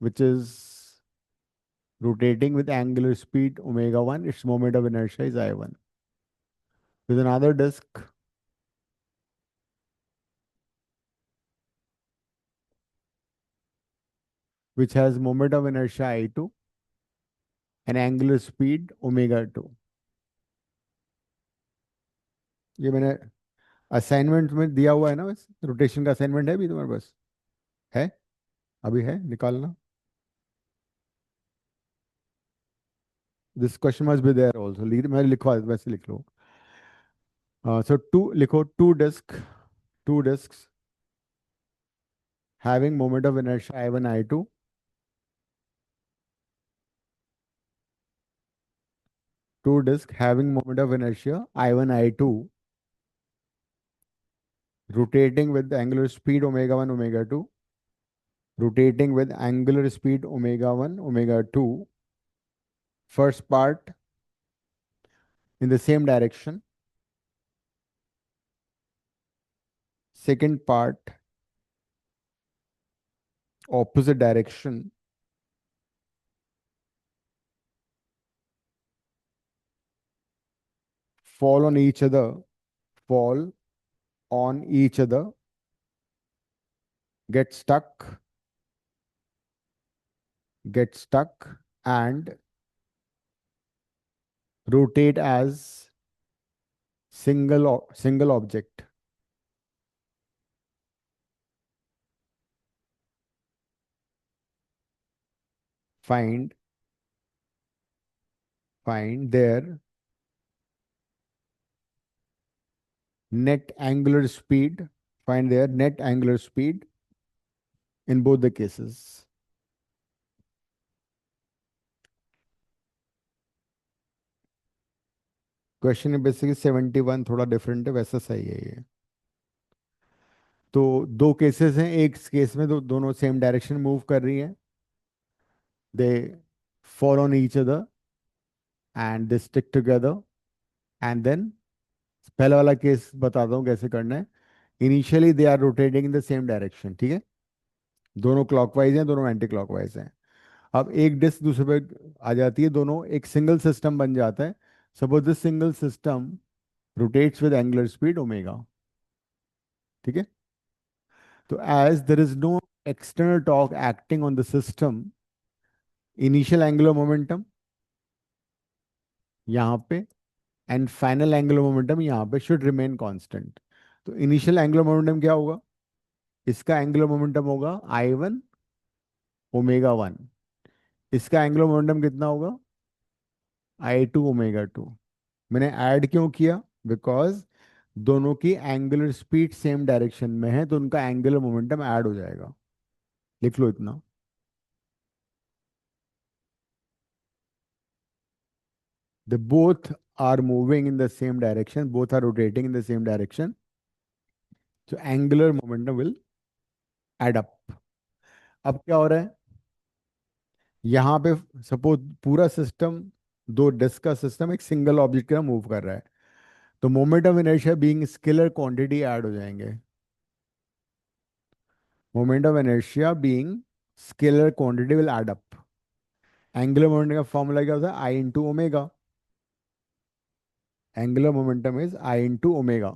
which is rotating with angular speed omega 1, its moment of inertia is I1. With another disk which has moment of inertia I2 and angular speed omega 2. ये मैंने assignment में दिया हुआ है ना, बस rotation का assignment है भी तुम्हारे पास? है? अभी है, निकालना. This question must be there also. मैं लिखवा देता, वैसे लिख लो. सो टू लिखो, two discs having moment of inertia I1, I2, two disk having moment of inertia I1, I2, rotating with angular speed omega 1, omega 2, rotating with angular speed omega 1, omega 2, first part in the same direction, second part opposite direction, fall on each other, fall on each other, get stuck, and rotate as single object. Find their net angular speed. Find their net angular speed in both the cases. Question है basically 71, थोड़ा different है, वैसा सही है ये। तो दो cases हैं, एक केस में दोनों सेम डायरेक्शन मूव कर रही हैं, they fall on each other and they stick together, and then पहला वाला केस बताता हूँ कैसे करना है। Initially they are rotating in the same direction, ठीक है, दोनों क्लॉकवाइज हैं, दोनों एंटी क्लॉकवाइज हैं। अब एक डिस्क दूसरे पे आ जाती है, दोनों एक सिंगल सिस्टम बन जाता है। Suppose this single system rotates with angular speed omega, ठीक है। तो as there is no external torque acting on the system, initial angular momentum यहाँ पे एंड फाइनल एंगुलर मोमेंटम यहाँ पे शुड रिमेन कांस्टेंट। तो इनिशियल एंगुलर मोमेंटम क्या होगा, इसका एंगुलर मोमेंटम होगा I1 ओमेगा 1, इसका एंगुलर मोमेंटम कितना होगा I2 ओमेगा 2। मैंने ऐड क्यों किया, बिकॉज दोनों की एंगुलर स्पीड सेम डायरेक्शन में है, तो उनका एंगुलर मोमेंटम ऐड हो जाएगा। लिख लो इतना। They both are moving in the same direction, both are rotating in the same direction, so angular momentum will add up। अब क्या हो रहा है, यहाँ पे सपोज पूरा सिस्टम, दो डिस्क का सिस्टम एक सिंगल ऑब्जेक्ट की तरह मूव कर रहा है, तो moment of inertia being scalar quantity add हो जाएंगे। Moment of inertia being scalar quantity will add up. Angular momentum का फॉर्मूला क्या होता है, I into omega. Angular momentum is I into omega,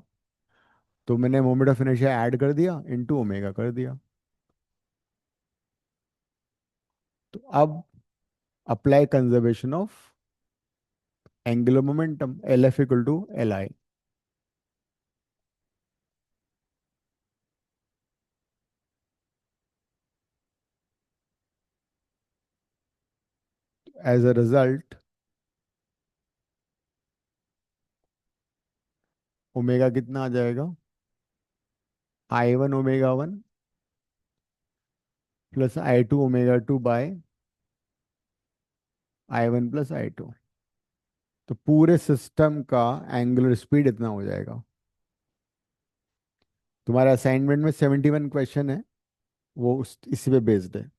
तो मैंने मोमेंट ऑफ इनर्शिया ऐड कर दिया, इंटू ओमेगा कर दिया। तो अब apply conservation of angular momentum, L F equal to L I. As a result omega कितना आ जाएगा, I1 omega 1 plus I2 omega 2 by I1 plus I2। तो पूरे सिस्टम का एंगुलर स्पीड इतना हो जाएगा। तुम्हारे असाइनमेंट में 71 क्वेश्चन है, वो इसी पे बेस्ड है।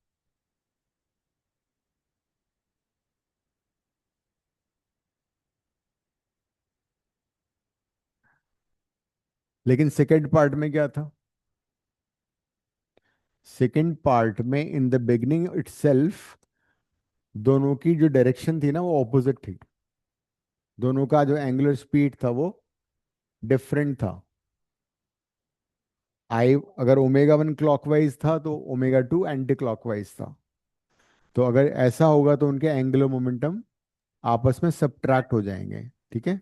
लेकिन सेकेंड पार्ट में क्या था, सेकेंड पार्ट में इन द बिगनिंग इटसेल्फ दोनों की जो डायरेक्शन थी ना वो ऑपोजिट थी, दोनों का जो एंगुलर स्पीड था वो डिफरेंट था। आई अगर ओमेगा 1 क्लॉकवाइज था तो ओमेगा 2 एंटी क्लॉकवाइज था। तो अगर ऐसा होगा तो उनके एंगुलर मोमेंटम आपस में सब्ट्रैक्ट हो जाएंगे, ठीक है।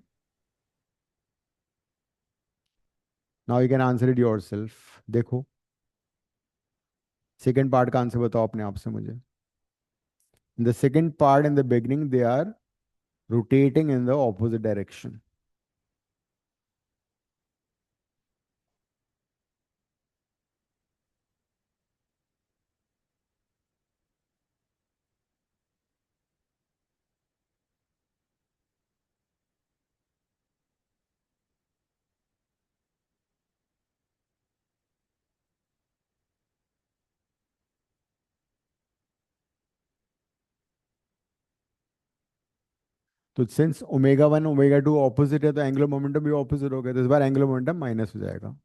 Now you can answer it yourself. देखो सेकेंड पार्ट का आंसर बताओ अपने आप से मुझे। In the second part in the beginning they are rotating in the opposite direction. तो since omega one omega two opposite है तो एंगुलर मोमेंटम भी ऑपोजिट हो गया, तो इस बार एंगुलर मोमेंटम माइनस हो जाएगा।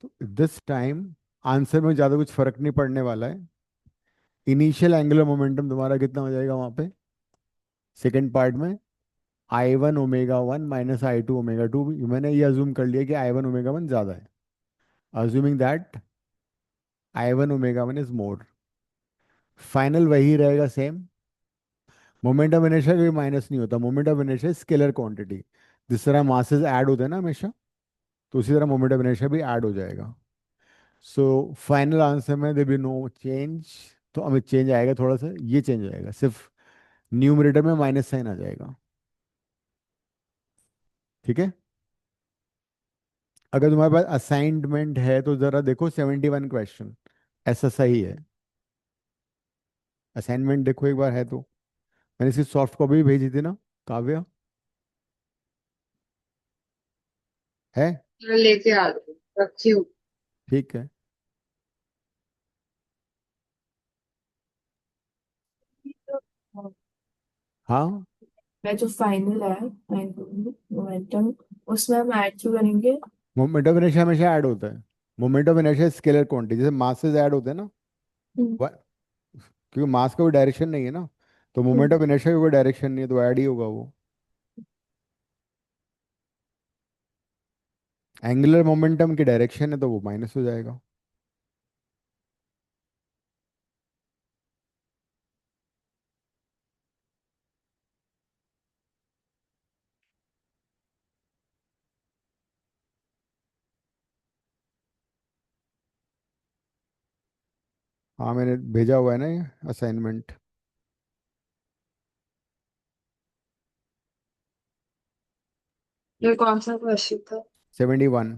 तो दिस टाइम आंसर में ज़्यादा कुछ फर्क नहीं पड़ने वाला है। इनिशियल एंगुलर मोमेंटम तुम्हारा कितना हो जाएगा वहाँ पे सेकेंड पार्ट में, I one omega one minus I two omega two. मैंने ये अज्यूम कर लिया कि आई वन ओमेगा वन ज़्यादा है, assuming that I one omega one is more. Final वही रहेगा सेम। मोमेंट ऑफ इनर्शिया कभी माइनस नहीं होता, moment of inertia scalar quantity. जिस तरह मासेस ऐड होते हैं ना हमेशा, तो उसी तरह मोमेंट ऑफ इनर्शिया भी ऐड हो जाएगा। सो फाइनल आंसर में देयर बी नो चेंज। तो हमें चेंज आएगा थोड़ा सा, ये चेंज आएगा सिर्फ न्यूमरेटर में माइनस साइन आ जाएगा। ठीक है। अगर तुम्हारे पास असाइनमेंट है तो जरा देखो 71 क्वेश्चन, ऐसा सही है। असाइनमेंट देखो एक बार है तो। मैंने इसकी सॉफ्ट कॉपी भी भेजी थी ना काव्या, है? मैं लेके आ रही हूँ, रखी हूँ। ठीक है। हाँ, मैं जो फाइनल है मोमेंटम, उसमें हम ऐड क्यों करेंगे? मोमेंट ऑफ इनर्शिया हमेशा ऐड होता है। Moment of inertia scalar quantity, जैसे मासेस ऐड होते हैं ना, हम्म, क्योंकि मास का कोई डायरेक्शन नहीं है ना, तो मोमेंट हम्म। ऑफ इनर्शिया का कोई डायरेक्शन नहीं है, तो ऐड ही होगा वो। एंगुलर मोमेंटम की डायरेक्शन है तो वो माइनस हो जाएगा। हाँ, मैंने भेजा हुआ है ना ये असाइनमेंट। ये कौन सा क्वेश्चन था? 71।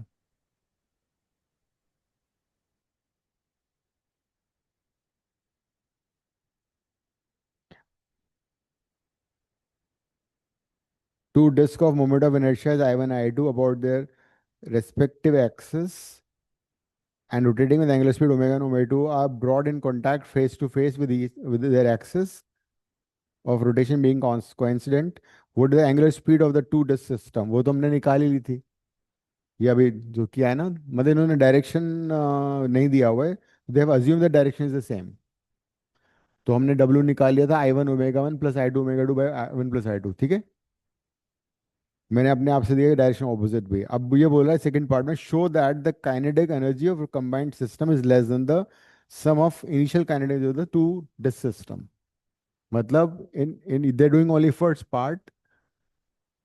Two disk of moment of inertia is I1 I2 about their respective axis and rotating with angular speed omega and omega 2 are brought in contact face to face with with their axis of rotation being coincident. What is the angular speed of the two disk system? वो तो हमने निकाल ही ली थी। ये अभी जो किया है ना, मतलब इन्होंने डायरेक्शन नहीं दिया हुआ है, they have assume the direction is the same. तो हमने W निकाल लिया था I one omega one plus I two omega two by one plus I two. ठीक है। मैंने अपने आप से दिया डायरेक्शन ऑपोजिट भी। अब ये बोल रहा है सेकंड पार्ट में, show that the kinetic energy of combined system is less than the sum of initial kinetic energy of the two disc system. मतलब in in they doing only first part,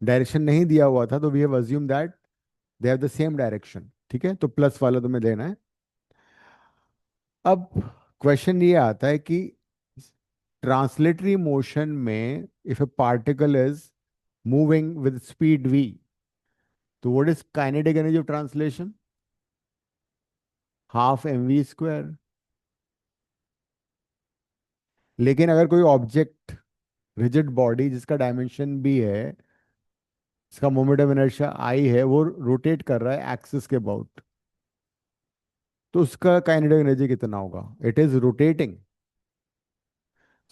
direction नहीं दिया हुआ था, तो we have assume that they have the same direction. ठीक है, तो plus वाला तुम्हें देना है। अब क्वेश्चन ये आता है कि ट्रांसलेटरी मोशन में if a particle is moving with speed v, तो what is kinetic energy of translation? Half M we square. लेकिन अगर कोई ऑब्जेक्ट, रिजिड बॉडी जिसका डायमेंशन भी है, इसका मोमेंट ऑफ इनर्शिया आई है, वो रोटेट कर रहा है एक्सिस के अबाउट, तो उसका काइनेटिक एनर्जी कितना होगा? It is rotating.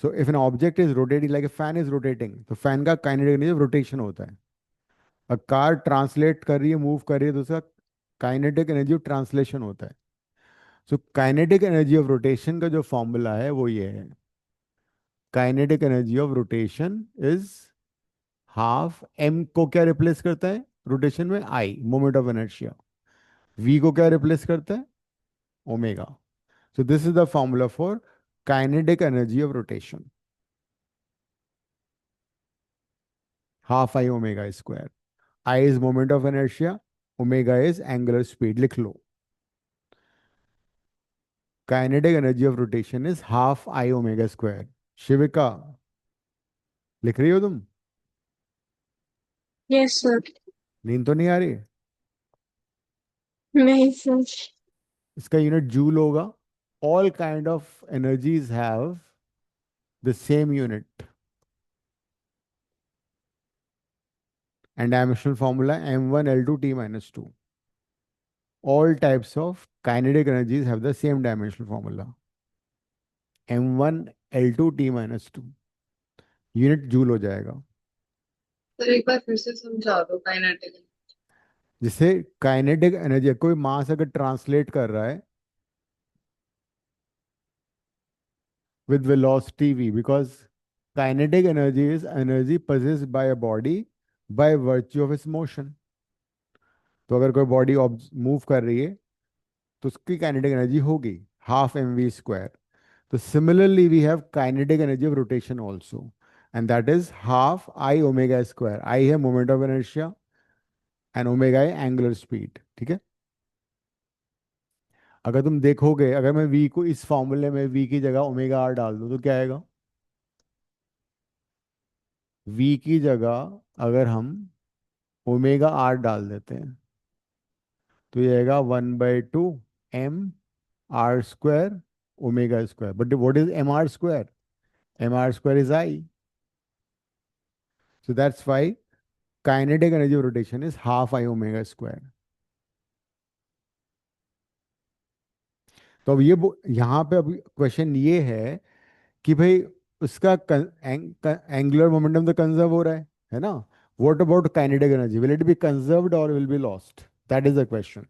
So if an object is rotating like a fan is rotating, तो फैन का काइनेटिक एनर्जी रोटेशन होता है। अ कार ट्रांसलेट कर रही है, मूव कर रही है, तो उसका काइनेटिक एनर्जी ऑफ ट्रांसलेशन होता है। So kinetic energy of rotation का जो फॉर्मूला है वो ये है, kinetic energy of rotation is half M को क्या रिप्लेस करता है रोटेशन में? I, moment of inertia. V को क्या रिप्लेस करता है? Omega. So this is the formula for kinetic energy of rotation, half I omega square. I is moment of inertia, omega is angular speed. लिख लो, kinetic energy of rotation is half I omega square. Shivika, लिख रही हो तुम? Yes sir. नींद तो नहीं आ रही? नहीं सर। इसका यूनिट जूल होगा। All kind of energies have the same unit and dimensional formula m1l2t minus 2. All types of kinetic energies have the same dimensional formula m1l2t minus 2. Unit joule हो जाएगा। सर एक बार फिर से समझा दो kinetic. जिससे kinetic energy, कोई मास अगर ट्रांसलेट कर रहा है with velocity v, because kinetic energy is energy possessed by a body by virtue of its motion. तो अगर कोई बॉडी मूव कर रही है तो उसकी काइनेटिक एनर्जी होगी हाफ एम वी स्क्वायर। तो similarly we have kinetic energy of rotation also, and that is half I omega square. I है moment of inertia and omega है एंगुलर स्पीड। ठीक है। अगर तुम देखोगे, अगर मैं v को इस फॉर्मूले में v की जगह ओमेगा आर डाल दूं तो क्या आएगा? v की जगह अगर हम ओमेगा आर डाल देते हैं तो ये आएगा 1/2 M are square omega square. But what is M R square? M R square is I. So that's why kinetic energy of rotation is half I omega square. तो अब ये यहाँ पे अभी क्वेश्चन ये है कि भाई उसका एंगुलर मोमेंटम तो कंजर्व हो रहा है ना? What about kinetic energy, will it be conserved और will be lost? That is the question.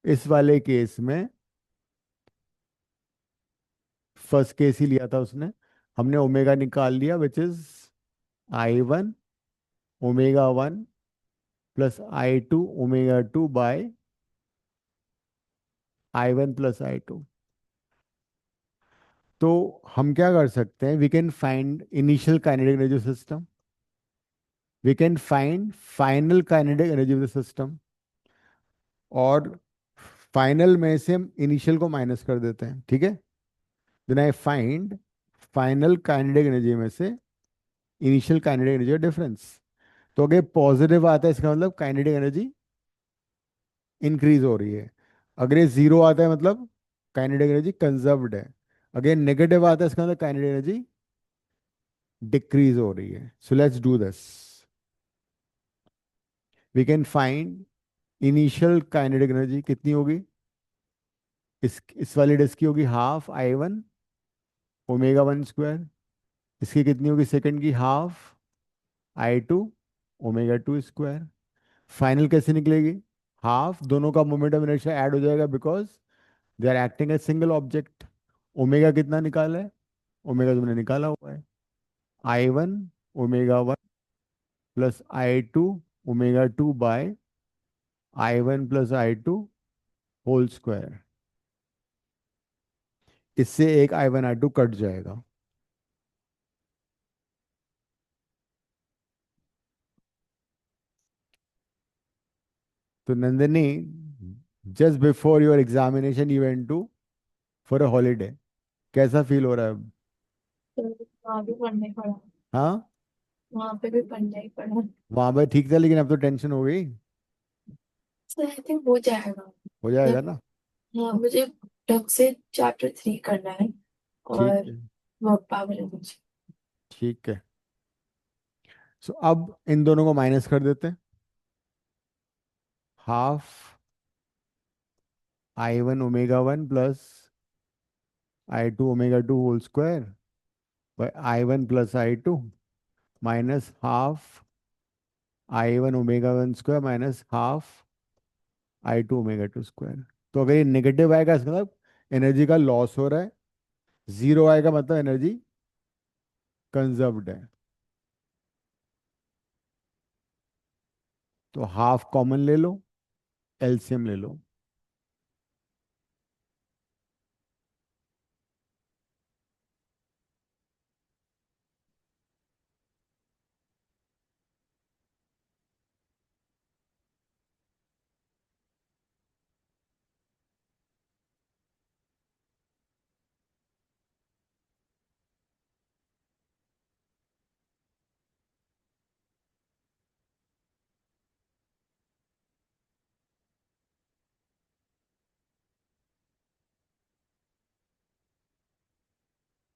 इस वाले केस में फर्स्ट केस ही लिया था उसने, हमने ओमेगा निकाल लिया which is I1 omega 1 plus I2 omega 2 by I1 plus I2। तो हम क्या कर सकते हैं? We can find initial kinetic energy of system, we can find final kinetic energy of the system, और फाइनल में से हम इनिशियल को माइनस कर देते हैं। ठीक है। Then I find final kinetic energy में से इनिशियल काइनेटिक एनर्जी का डिफरेंस। तो अगर पॉजिटिव आता है इसका मतलब काइनेटिक एनर्जी इंक्रीज हो रही है। अगर ये जीरो आता है मतलब काइनेटिक एनर्जी कंजर्व्ड है। अगर नेगेटिव आता है इसका मतलब काइनेटिक एनर्जी डिक्रीज हो रही है। So let's do this. We can find initial kinetic energy कितनी होगी? इस वाली डिस्क की होगी हाफ I1 ओमेगा 1 स्क्वायर। इसकी कितनी होगी सेकंड की? Half I2 omega 2 square. Final कैसे निकलेगी? हाफ दोनों का मोमेंट ऑफ इनर्शिया ऐड हो जाएगा because they are acting as single object. Omega कितना निकाला है? ओमेगा तुमने निकाला हुआ है I1 omega 1 plus I2 omega 2 by I1 plus I2 whole square. इससे एक I1 I2 कट जाएगा। तो Nandini, just before your examination you went to for a holiday, कैसा फील हो रहा है अब? तो वहाँ भी पढ़ना ही पड़ा, हाँ, वहाँ पे भी पढ़ना ही पड़ा। वहां पर ठीक था लेकिन अब तो टेंशन हो गई। सो आई थिंक हो जाएगा। हो जाएगा मतलब ना? हाँ, मुझे ढंग से चैप्टर 3 करना है ठीक और है। वर्क पावर है मुझे। ठीक है। सो अब इन दोनों को माइनस कर देते हैं। Half I1 omega 1 plus I2 omega 2 whole square by I1 plus I2 minus half I1 omega 1 square minus half I2 omega 2 square. तो अगर ये नेगेटिव आएगा इसका मतलब एनर्जी का लॉस हो रहा है, जीरो आएगा मतलब एनर्जी कंजर्व्ड है। तो हाफ कॉमन ले लो, एलसीएम ले लो।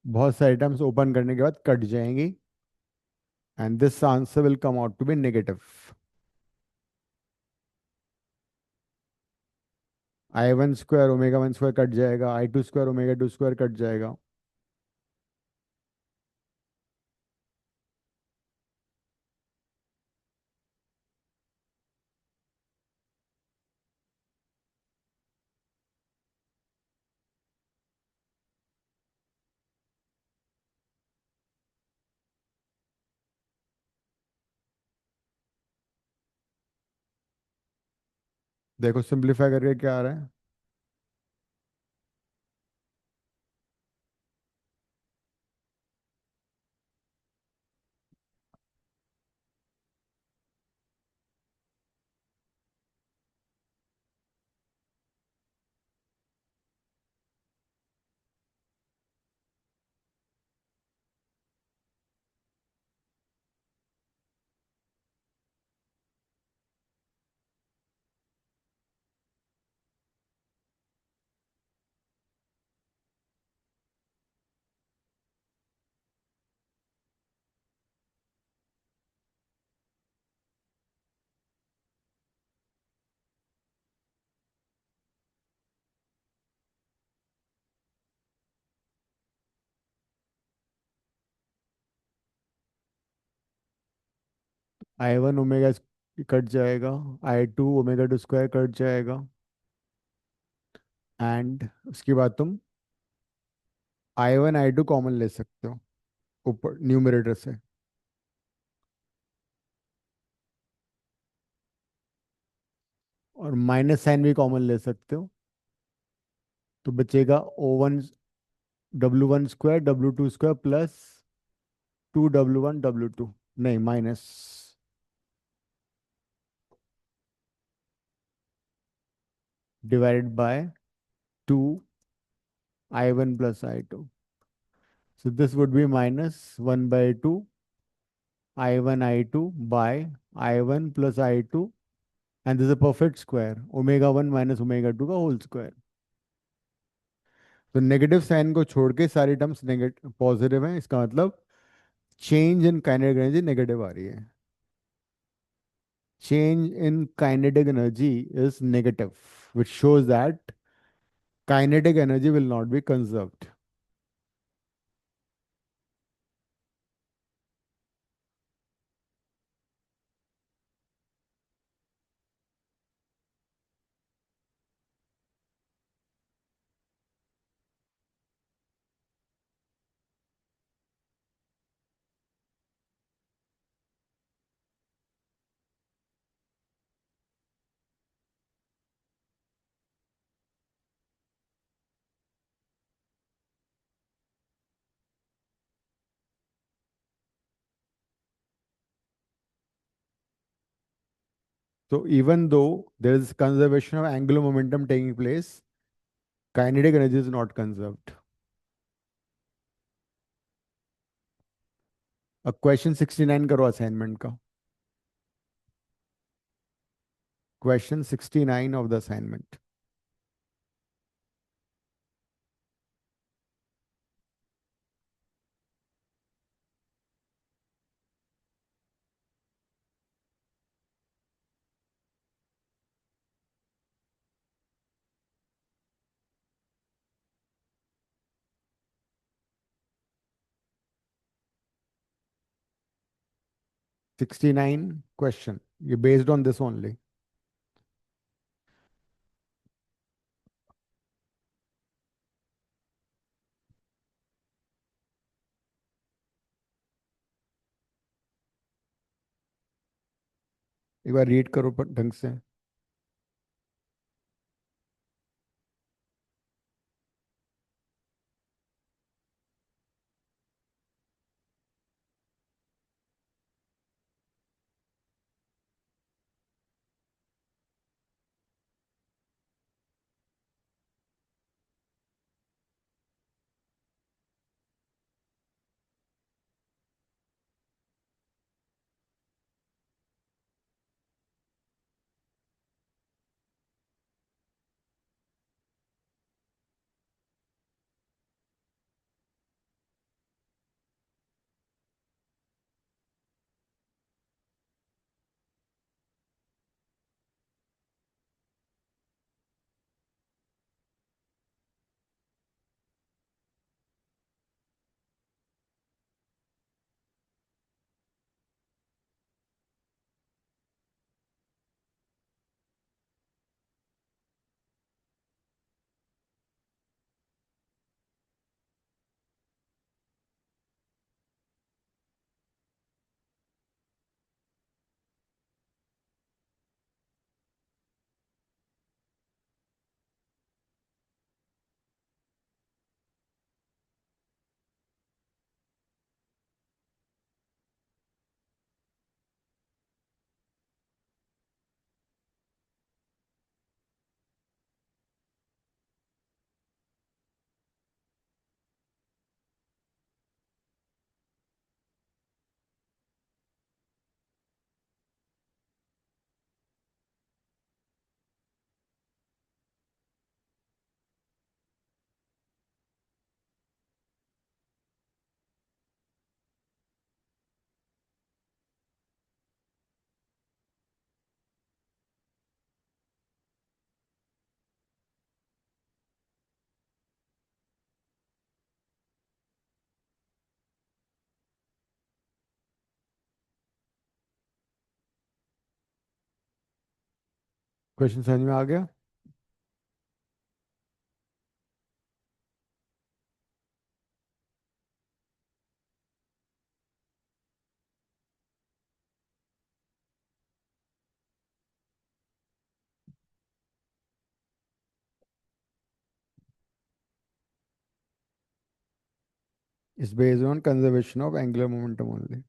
बहुत सारे टर्म्स ओपन करने के बाद कट जाएंगी and this answer will come out to be negative. I1 square omega 1 square cut जाएगा, I2 square omega 2 square cut जाएगा। देखो सिंप्लीफाई करके क्या आ रहा है। I1 ओमेगा कट जाएगा, I2 omega two square cut जाएगा, एंड उसके बाद तुम I1 I2 कॉमन ले सकते हो ऊपर न्यूमरेटर से, और माइनस साइन भी कॉमन ले सकते हो। तो बचेगा O1 W1 square W2 square plus 2 W1 W2, नहीं minus, divided by 2 I1 plus I2. So this would be minus 1 by 2 I1 I2 by I1 plus I2, and this is a perfect square, omega 1 minus omega 2 का whole square. तो negative sign को छोड़ के सारी terms negative positive हैं, इसका मतलब change in kinetic energy negative आ रही है। Change in kinetic energy is negative, which shows that kinetic energy will not be conserved. So even though there is conservation of angular momentum taking place, kinetic energy is not conserved. अब question 69 करो assignment का, question 69 of the assignment. 69 question, ये based on this only. एक बार read करो ढंग से। Question समझ में आ गया? Is based on conservation of angular momentum only.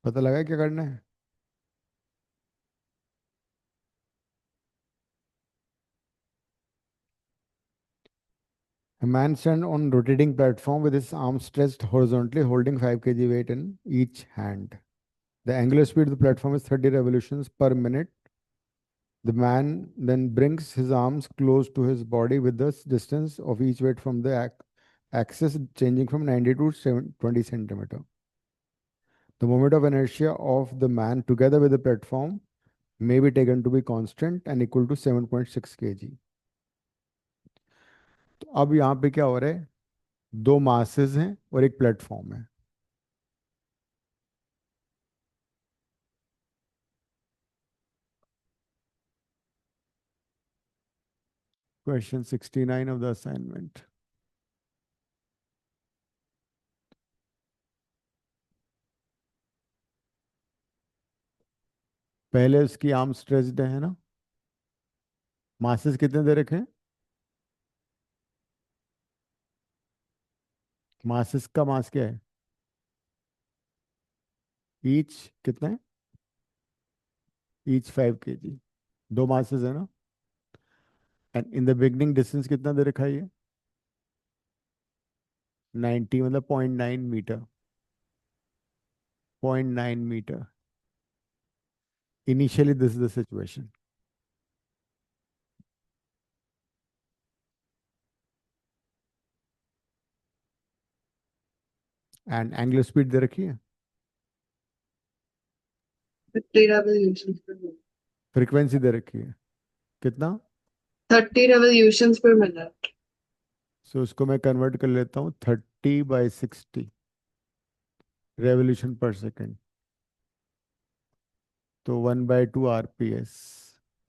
पता लगा क्या करना है? A man stands on rotating platform with his arms stretched horizontally, holding 5 kg weight in each hand. The angular speed of the platform is 30 revolutions per minute. The man then brings his arms close to his body with the distance of each weight from the axis changing from 90 to 20 centimeter. The moment of inertia of the man together with the platform may be taken to be constant and equal to 7.6 kg. तो अब यहाँ पे क्या हो रहा है? दो masses हैं और एक प्लेटफॉर्म है. Question 69 of the assignment. पहले उसकी आर्म स्ट्रेच्ड है ना. मासेस कितने दे रखे हैं? मासेस का मास क्या है? ईच कितना है? Each 5 kg. दो मासेस है ना. And in the beginning distance कितना दे रखा है ये? 90 मतलब 0.9 metre. 0.9 metre. Initially, this is the situation. And angular speed दे रखी है. 30 revolutions per minute. फ्रीक्वेंसी दे रखी है. कितना? 30 revolutions per minute. सो उसको मैं कन्वर्ट कर लेता हूँ 30/60 रेवोल्यूशन पर सेकेंड. तो 1/2 RPS.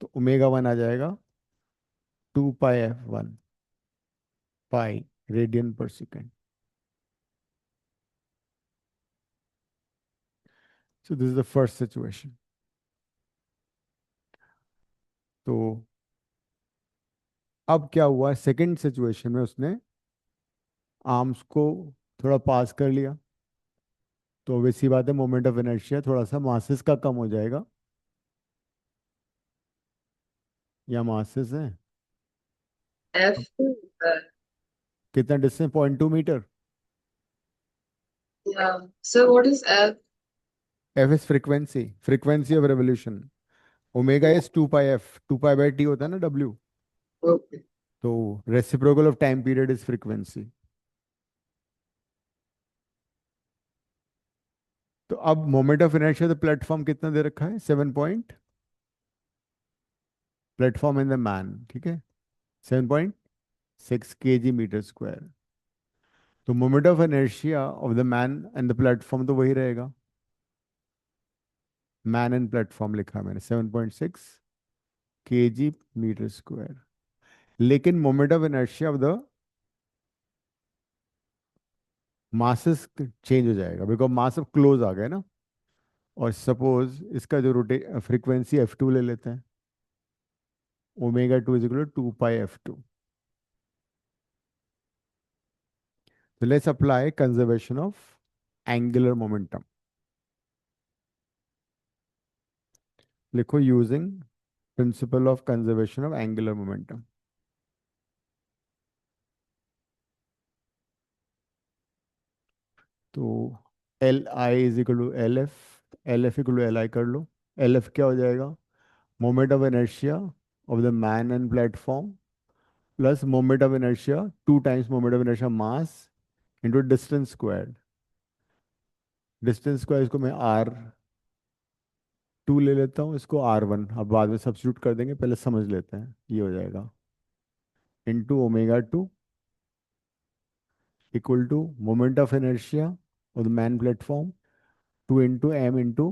तो ω1 आ जाएगा 2πf1 पाई रेडियन पर second. So this is the first situation. तो अब क्या हुआ? सेकेंड सिचुएशन में उसने आर्म्स को थोड़ा पास कर लिया. तो वैसी बात है, मोमेंट ऑफ इनर्शिया थोड़ा सा मासेस का कम हो जाएगा. या मासेस है F. कितना distance? 0.2 metre. Yeah. So what is F? F is frequency. Frequency of revolution. Omega is 2πf. 2π/t होता है ना W. Okay. तो reciprocal of time period is frequency. तो अब moment of inertia the platform कितना दे रखा है? 7 point. Platform in the man. ठीक है. 7.6 kg मीटर स्क्वायर. तो moment of inertia of the man and the platform तो वही रहेगा. मैन एंड प्लेटफॉर्म लिखा मैंने 7.6 kg मीटर स्क्वायर. लेकिन moment of inertia of the masses change हो जाएगा बिकॉज मास अब क्लोज आ गए ना. और सपोज इसका जो रोटे फ्रीक्वेंसी F2 ले लेते हैं. ω2 = 2πf2. So let's apply conservation of angular momentum. लिखो using principle of conservation of angular momentum. तो L I is equal to L F equal to L I कर लो. एल एफ क्या हो जाएगा? Moment of inertia of the man and platform plus moment of inertia 2 times moment of inertia mass into distance square. Distance square इसको मैं R2 ले लेता हूँ, इसको R1 अब बाद में सब्स्टिट्यूट कर देंगे, पहले समझ लेते हैं. ये हो जाएगा into omega 2 equal to moment of inertia of the man platform 2 into m into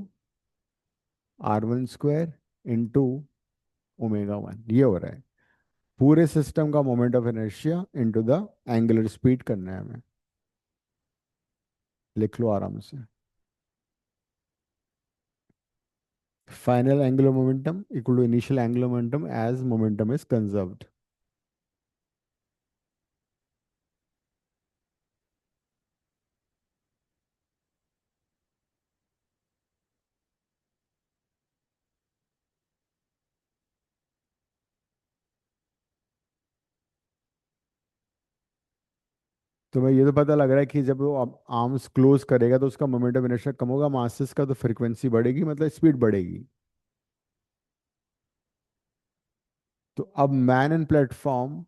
R1 square into omega 1. ये हो रहा है. पूरे सिस्टम का moment of inertia into the angular speed करना है हमें. लिख लो आराम से. Final angular momentum equal to initial angular momentum as momentum is conserved. तुम्हें ये तो पता लग रहा है कि जब वो आर्म्स क्लोज करेगा तो उसका मोमेंट ऑफ इनर्शिया कम होगा, मासेस का तो फ्रीक्वेंसी बढ़ेगी, मतलब स्पीड बढ़ेगी. तो अब मैन एंड प्लेटफॉर्म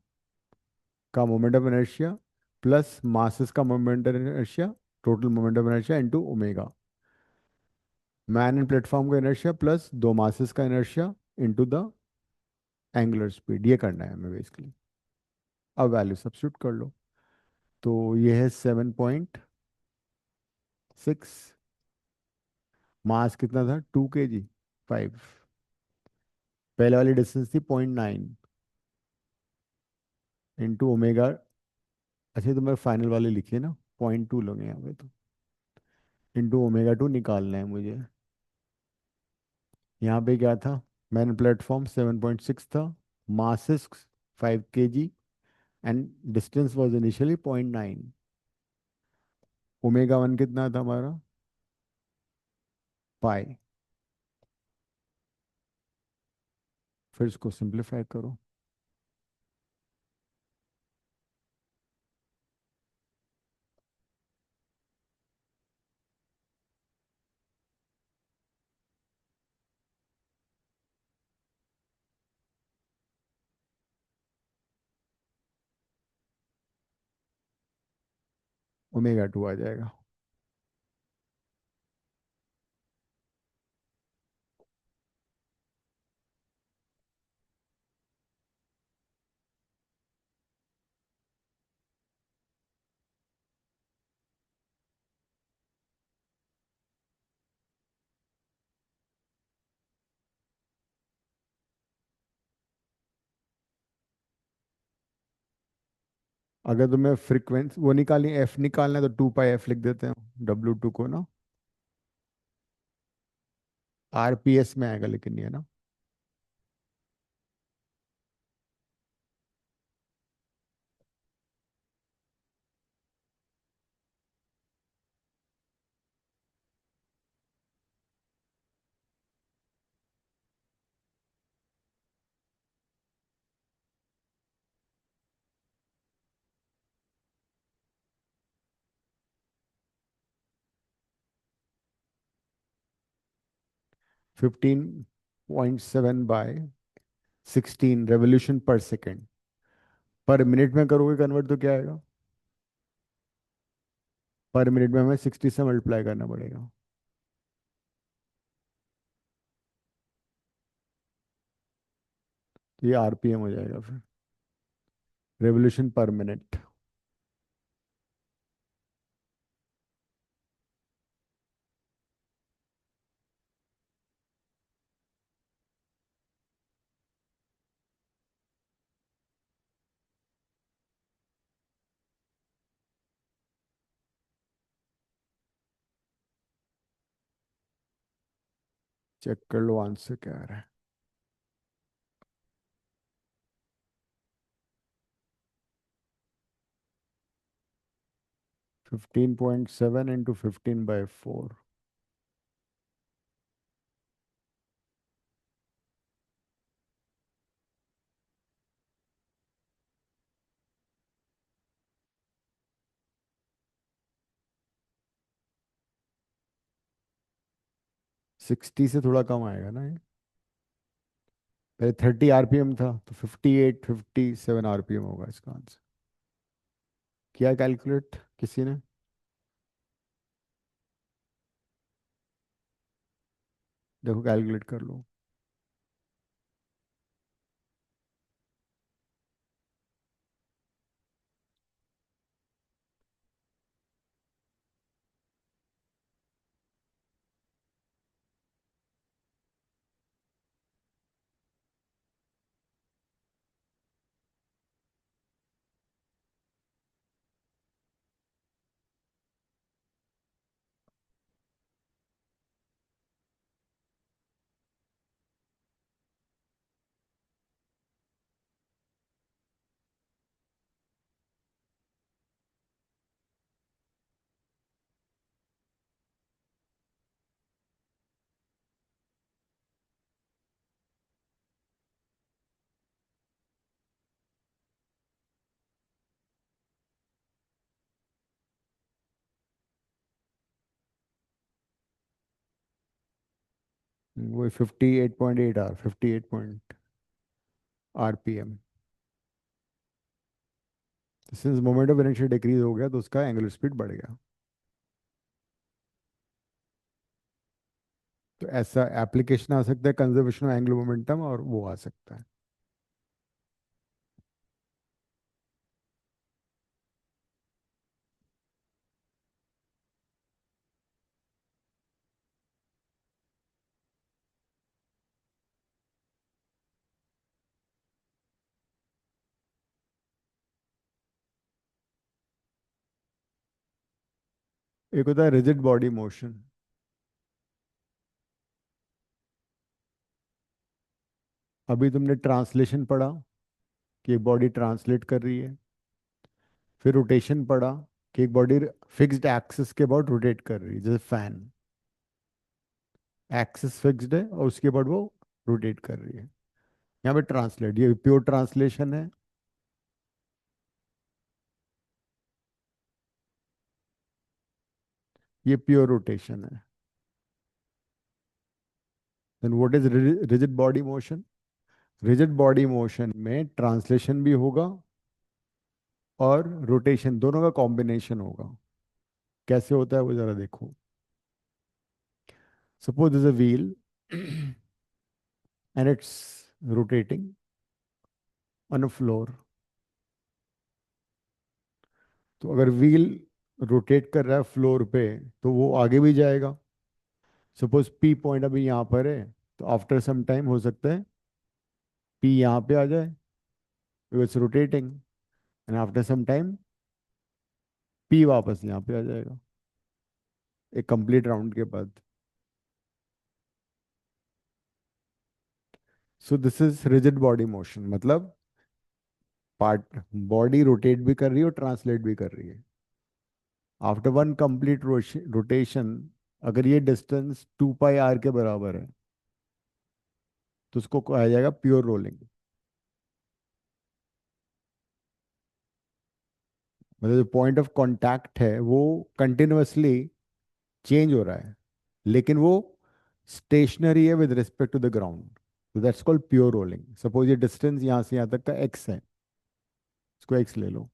का moment of inertia plus masses का moment of inertia, total moment of inertia into omega. Man and platform का इनर्शिया प्लस 2 मासेस का inertia into the angular speed. ये करना है हमें बेसिकली. अब वैल्यू सब्स्टिट्यूट कर लो. तो ये है 7.6. मास कितना था? 2 kg. 5. पहले वाली डिस्टेंस थी 0.9 इंटू ओमेगा. अच्छा तो मैं फाइनल वाले लिखिए ना, 0.2 लोगे यहाँ पे तो इंटू ओमेगा 2 निकालना है मुझे. यहाँ पे क्या था? मैन प्लेटफॉर्म 7.6 था, masses 5 kg and distance was initially 0.9. Omega 1 कितना था हमारा? पाई. फिर इसको सिंप्लीफाई करो. ओमेगा 2 आ जाएगा. अगर तुम्हें फ्रीक्वेंसी वो निकालनी, एफ निकालना है तो 2 पाई एफ लिख देते हैं W2 को ना. RPS में आएगा लेकिन ये ना. फिफ्टीन 0.7/16 रेवोल्यूशन पर सेकेंड. पर मिनट में करोगे कन्वर्ट तो क्या आएगा? पर मिनट में हमें 60 से मल्टीप्लाई करना पड़ेगा. तो ये RPM हो जाएगा फिर, रेवोल्यूशन पर मिनट. चेक कर लो आंसर क्या आ रहा है. 15.7 into 15/4. सिक्सटी से थोड़ा कम आएगा ना ये। पहले 30 आरपीएम था, तो 58-57 आरपीएम होगा इसका आंसर। किया कैलकुलेट किसी ने? देखो कैलकुलेट कर लो। वो 58.8 58 point RPM. Since moment of inertia decrease हो गया तो उसका एंगुलर स्पीड बढ़ गया। तो ऐसा एप्लीकेशन आ सकता है कंजर्वेशन ऑफ एंगुलर मोमेंटम, और वो आ सकता है। एक होता है रिजिड बॉडी मोशन। अभी तुमने ट्रांसलेशन पढ़ा कि एक बॉडी ट्रांसलेट कर रही है। फिर रोटेशन पढ़ा कि एक बॉडी फिक्स्ड एक्सिस के अबाउट रोटेट कर रही है, जैसे फैन। एक्सिस फिक्स्ड है और उसके बाद वो रोटेट कर रही है। यहाँ पे ट्रांसलेट, ये प्योर ट्रांसलेशन है। ये प्योर रोटेशन है। Then what is rigid body motion? Rigid body motion में ट्रांसलेशन भी होगा और रोटेशन, दोनों का कॉम्बिनेशन होगा। कैसे होता है वो जरा देखो। Suppose this a wheel and it's rotating on a floor। तो अगर व्हील रोटेट कर रहा है फ्लोर पे तो वो आगे भी जाएगा। सपोज पी पॉइंट अभी यहाँ पर है, तो आफ्टर सम टाइम हो सकता है पी यहाँ पे आ जाए, it's rotating, and after some time P वापस यहाँ पे आ जाएगा एक कंप्लीट राउंड के बाद। सो this is rigid body motion, मतलब पार्ट बॉडी रोटेट भी कर रही है और ट्रांसलेट भी कर रही है। आफ्टर वन कंप्लीट रोटेशन, अगर ये डिस्टेंस 2πr के बराबर है तो उसको कहा जाएगा प्योर रोलिंग। मतलब जो पॉइंट ऑफ कांटेक्ट है वो कंटिन्यूअसली चेंज हो रहा है, लेकिन वो स्टेशनरी है with respect to the ground. तो that's called pure rolling. Suppose ये डिस्टेंस यहाँ से यहाँ तक का x है, इसको x ले लो।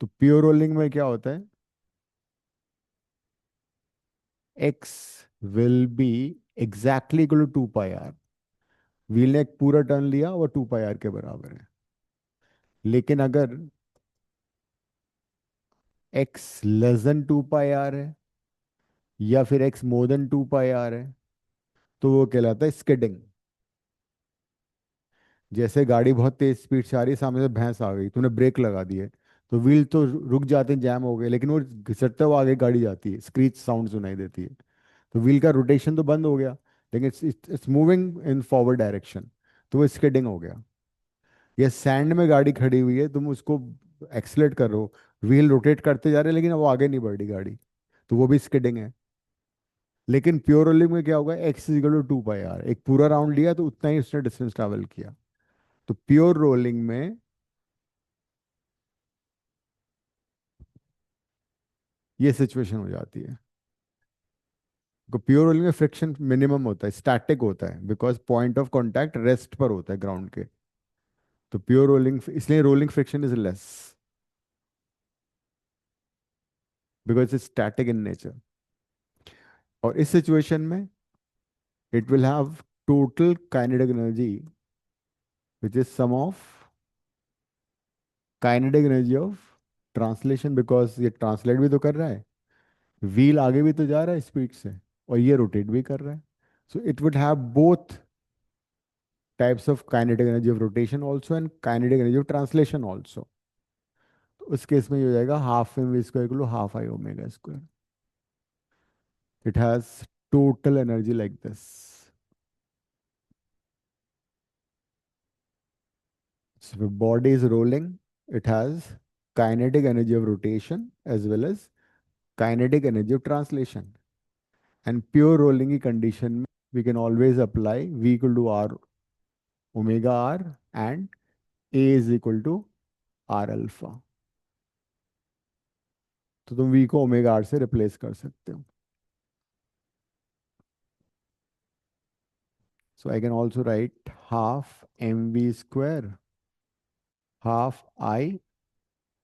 तो प्योर रोलिंग में क्या होता है? x will be exactly equal to 2πr। Wheel ने एक पूरा टर्न लिया, वो 2πr के बराबर है। लेकिन अगर x लेस देन 2πr है या फिर x मोर देन 2πr है तो वो कहलाता है स्किडिंग। जैसे गाड़ी बहुत तेज स्पीड से आ रही है, सामने से भैंस आ गई, तूने ब्रेक लगा दिए, तो व्हील तो रुक जाते हैं, जैम हो गए, लेकिन वो घिसटते हुए आगे गाड़ी जाती है, स्क्रीच साउंड सुनाई देती है। तो व्हील का रोटेशन तो बंद हो गया, लेकिन it's moving in forward direction, तो वो स्किडिंग हो गया। या सैंड में गाड़ी खड़ी हुई है, तुम उसको एक्सलेट कर रहे हो, व्हील रोटेट करते जा रहे हैं लेकिन वो आगे नहीं बढ़ रही गाड़ी, तो वो भी स्किडिंग है। लेकिन प्योर रोलिंग में क्या होगा, X is equal to 2 pi R, एक पूरा राउंड लिया तो उतना ही उसने डिस्टेंस ट्रैवल किया। तो प्योर रोलिंग में ये सिचुएशन हो जाती है। तो प्योर रोलिंग में फ्रिक्शन मिनिमम होता है, स्टैटिक होता है, because point of contact rest पर होता है ग्राउंड के। तो प्योर रोलिंग, इसलिए rolling friction is less because it's static in nature. और इस सिचुएशन में it will have total kinetic energy, which is sum of kinetic energy of translation, because ये ट्रांसलेट भी तो कर रहा है, व्हील आगे भी तो जा रहा है स्पीड से, और ये रोटेट भी कर रहा है। So it would have both types of kinetic energy of rotation also and kinetic energy of translation also. तो उस केस में ये हो जाएगा half M we square equal to half I omega square. It has total energy like this. So if body is rolling, it has kinetic energy of rotation as well as kinetic energy of translation. And pure rolling की condition में we can always apply V equal to R omega R and A is equal to R alpha. तो तुम V को omega R से replace कर सकते हो। So I can also write half mv square half I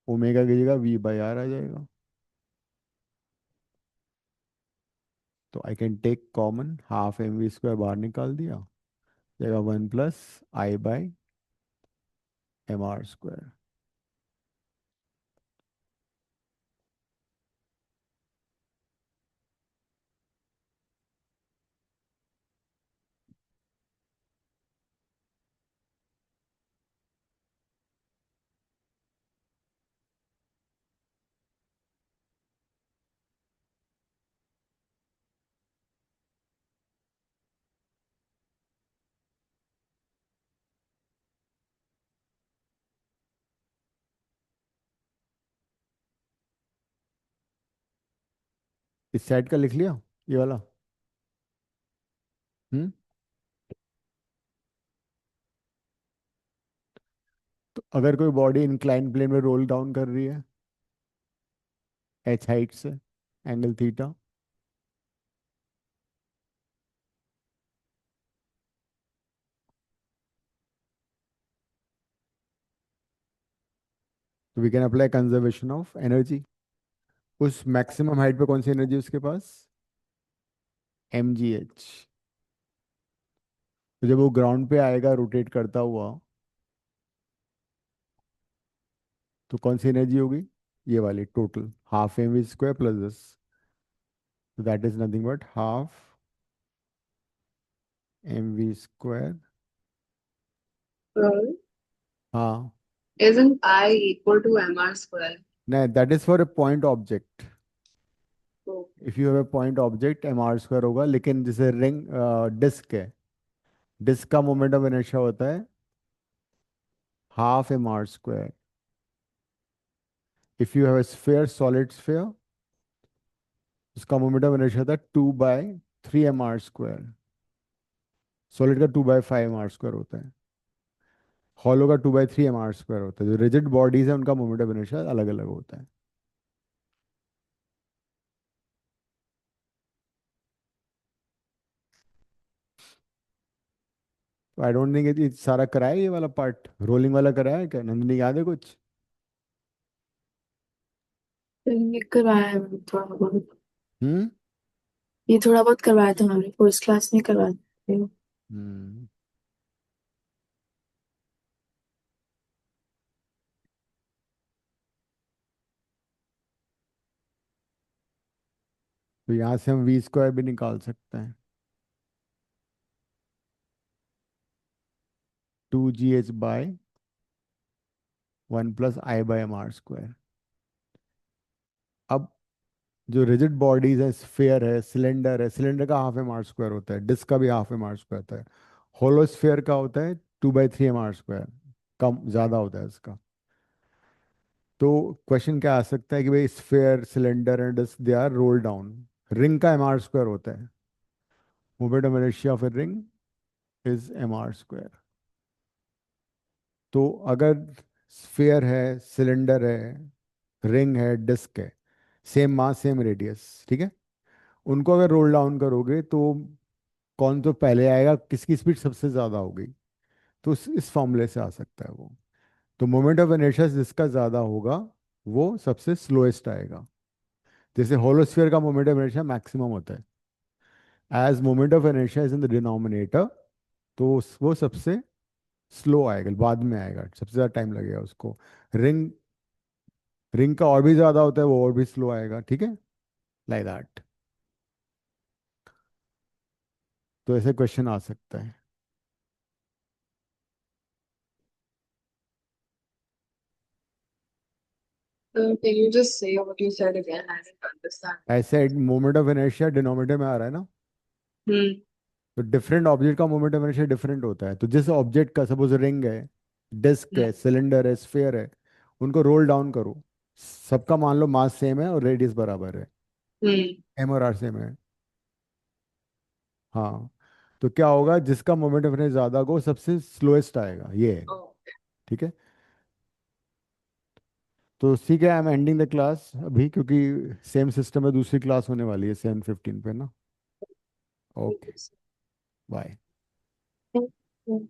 omega की जगह V by R आ जाएगा। तो I can take common, half M we square बाहर निकाल दिया, जाएगा 1 + I/mr²। इस साइड का लिख लिया, ये वाला। हम्म। तो अगर कोई बॉडी इंक्लाइन प्लेन में रोल डाउन कर रही है एच हाइट से, एंगल थीटा, तो we can apply conservation of energy. उस मैक्सिमम हाइट पे कौन सी एनर्जी उसके पास, mgh। तो जब वो ग्राउंड पे आएगा रोटेट करता हुआ, तो कौन सी एनर्जी होगी, ये वाली total half M we square plus this, that is nothing but half M we square. Well, हाँ, isn't I equal to mr square? नहीं, that is for a point object. Oh, if you have a point object M are square होगा, लेकिन जैसे ring disc है, disc का moment of inertia होता है half M are square. If you have a sphere, solid sphere, उसका moment of inertia होता है 2/3 mr²। सॉलिड का 2/5 mr² होता है, हॉलो का 2/3 mr² होता है। जो रिजिड बॉडीज है उनका मोमेंट ऑफ इनर्शिया अलग अलग होता है। तो आई डोंट थिंक ये सारा कराया, ये वाला पार्ट रोलिंग वाला कराया है क्या, नंदिनी याद है कुछ। ये करवाया है मैंने थोड़ा बहुत। हम्म। ये थोड़ा बहुत करवाया था हमने, फर्स्ट क्लास में करवाया था। हम्म। तो यहाँ से हम वी स्क्वायर भी निकाल सकते हैं, 2gh/1 + I/mr²। अब जो रिजिड बॉडीज है, स्फेयर है, सिलेंडर है, सिलेंडर का हाफ mr² होता है, डिस्क का भी हाफ mr² होता है, होलोस्फेयर का होता है 2/3 mr², कम ज्यादा होता है इसका। तो क्वेश्चन क्या आ सकता है कि भाई sphere cylinder and disc they are roll down, ring का एम आर स्क्वायर होता है, moment of inertia of a ring is M R square. तो अगर स्फेयर है, सिलेंडर है, रिंग है, डिस्क है, सेम मास सेम रेडियस, ठीक है, उनको अगर रोल डाउन करोगे तो कौन तो पहले आएगा, किसकी स्पीड सबसे ज़्यादा होगी, तो इस फॉर्मूले से आ सकता है वो। तो मोमेंट ऑफ इनर्शिया जिसका ज़्यादा होगा वो सबसे स्लोएस्ट आएगा। जैसे होलोस्फीयर का मोमेंट ऑफ इनर्शिया मैक्सिमम होता है, as moment of inertia is in the denominator, तो वो सबसे स्लो आएगा, बाद में आएगा, सबसे ज़्यादा टाइम लगेगा उसको। रिंग रिंग का और भी ज़्यादा होता है, वो और भी स्लो आएगा, ठीक है, लाइक दैट। तो ऐसे क्वेश्चन आ सकता है। Can you just say what you said again? I didn't understand. ऐसे मोमेंट ऑफ इनर्शिया डिनोमिनेटर में आ रहा है ना, Hmm. तो डिफरेंट ऑब्जेक्ट का मोमेंट ऑफ इनर्शिया डिफरेंट होता है। तो जिस ऑब्जेक्ट का सपोज रिंग है, डिस्क है, सिलेंडर है, स्फीयर है, उनको रोल डाउन करो, सबका मान लो मास सेम है और रेडियस बराबर है, Hmm. एम और आर सेम है। हाँ, तो क्या होगा, जिसका मोमेंट ऑफ इनर्शिया ज्यादा होगा वो सबसे स्लोएस्ट आएगा, ये है, Oh. ठीक है। तो ठीक है, I am ending the class अभी, क्योंकि सेम सिस्टम में दूसरी क्लास होने वाली है 7:15 पे ना। Okay, bye. Okay.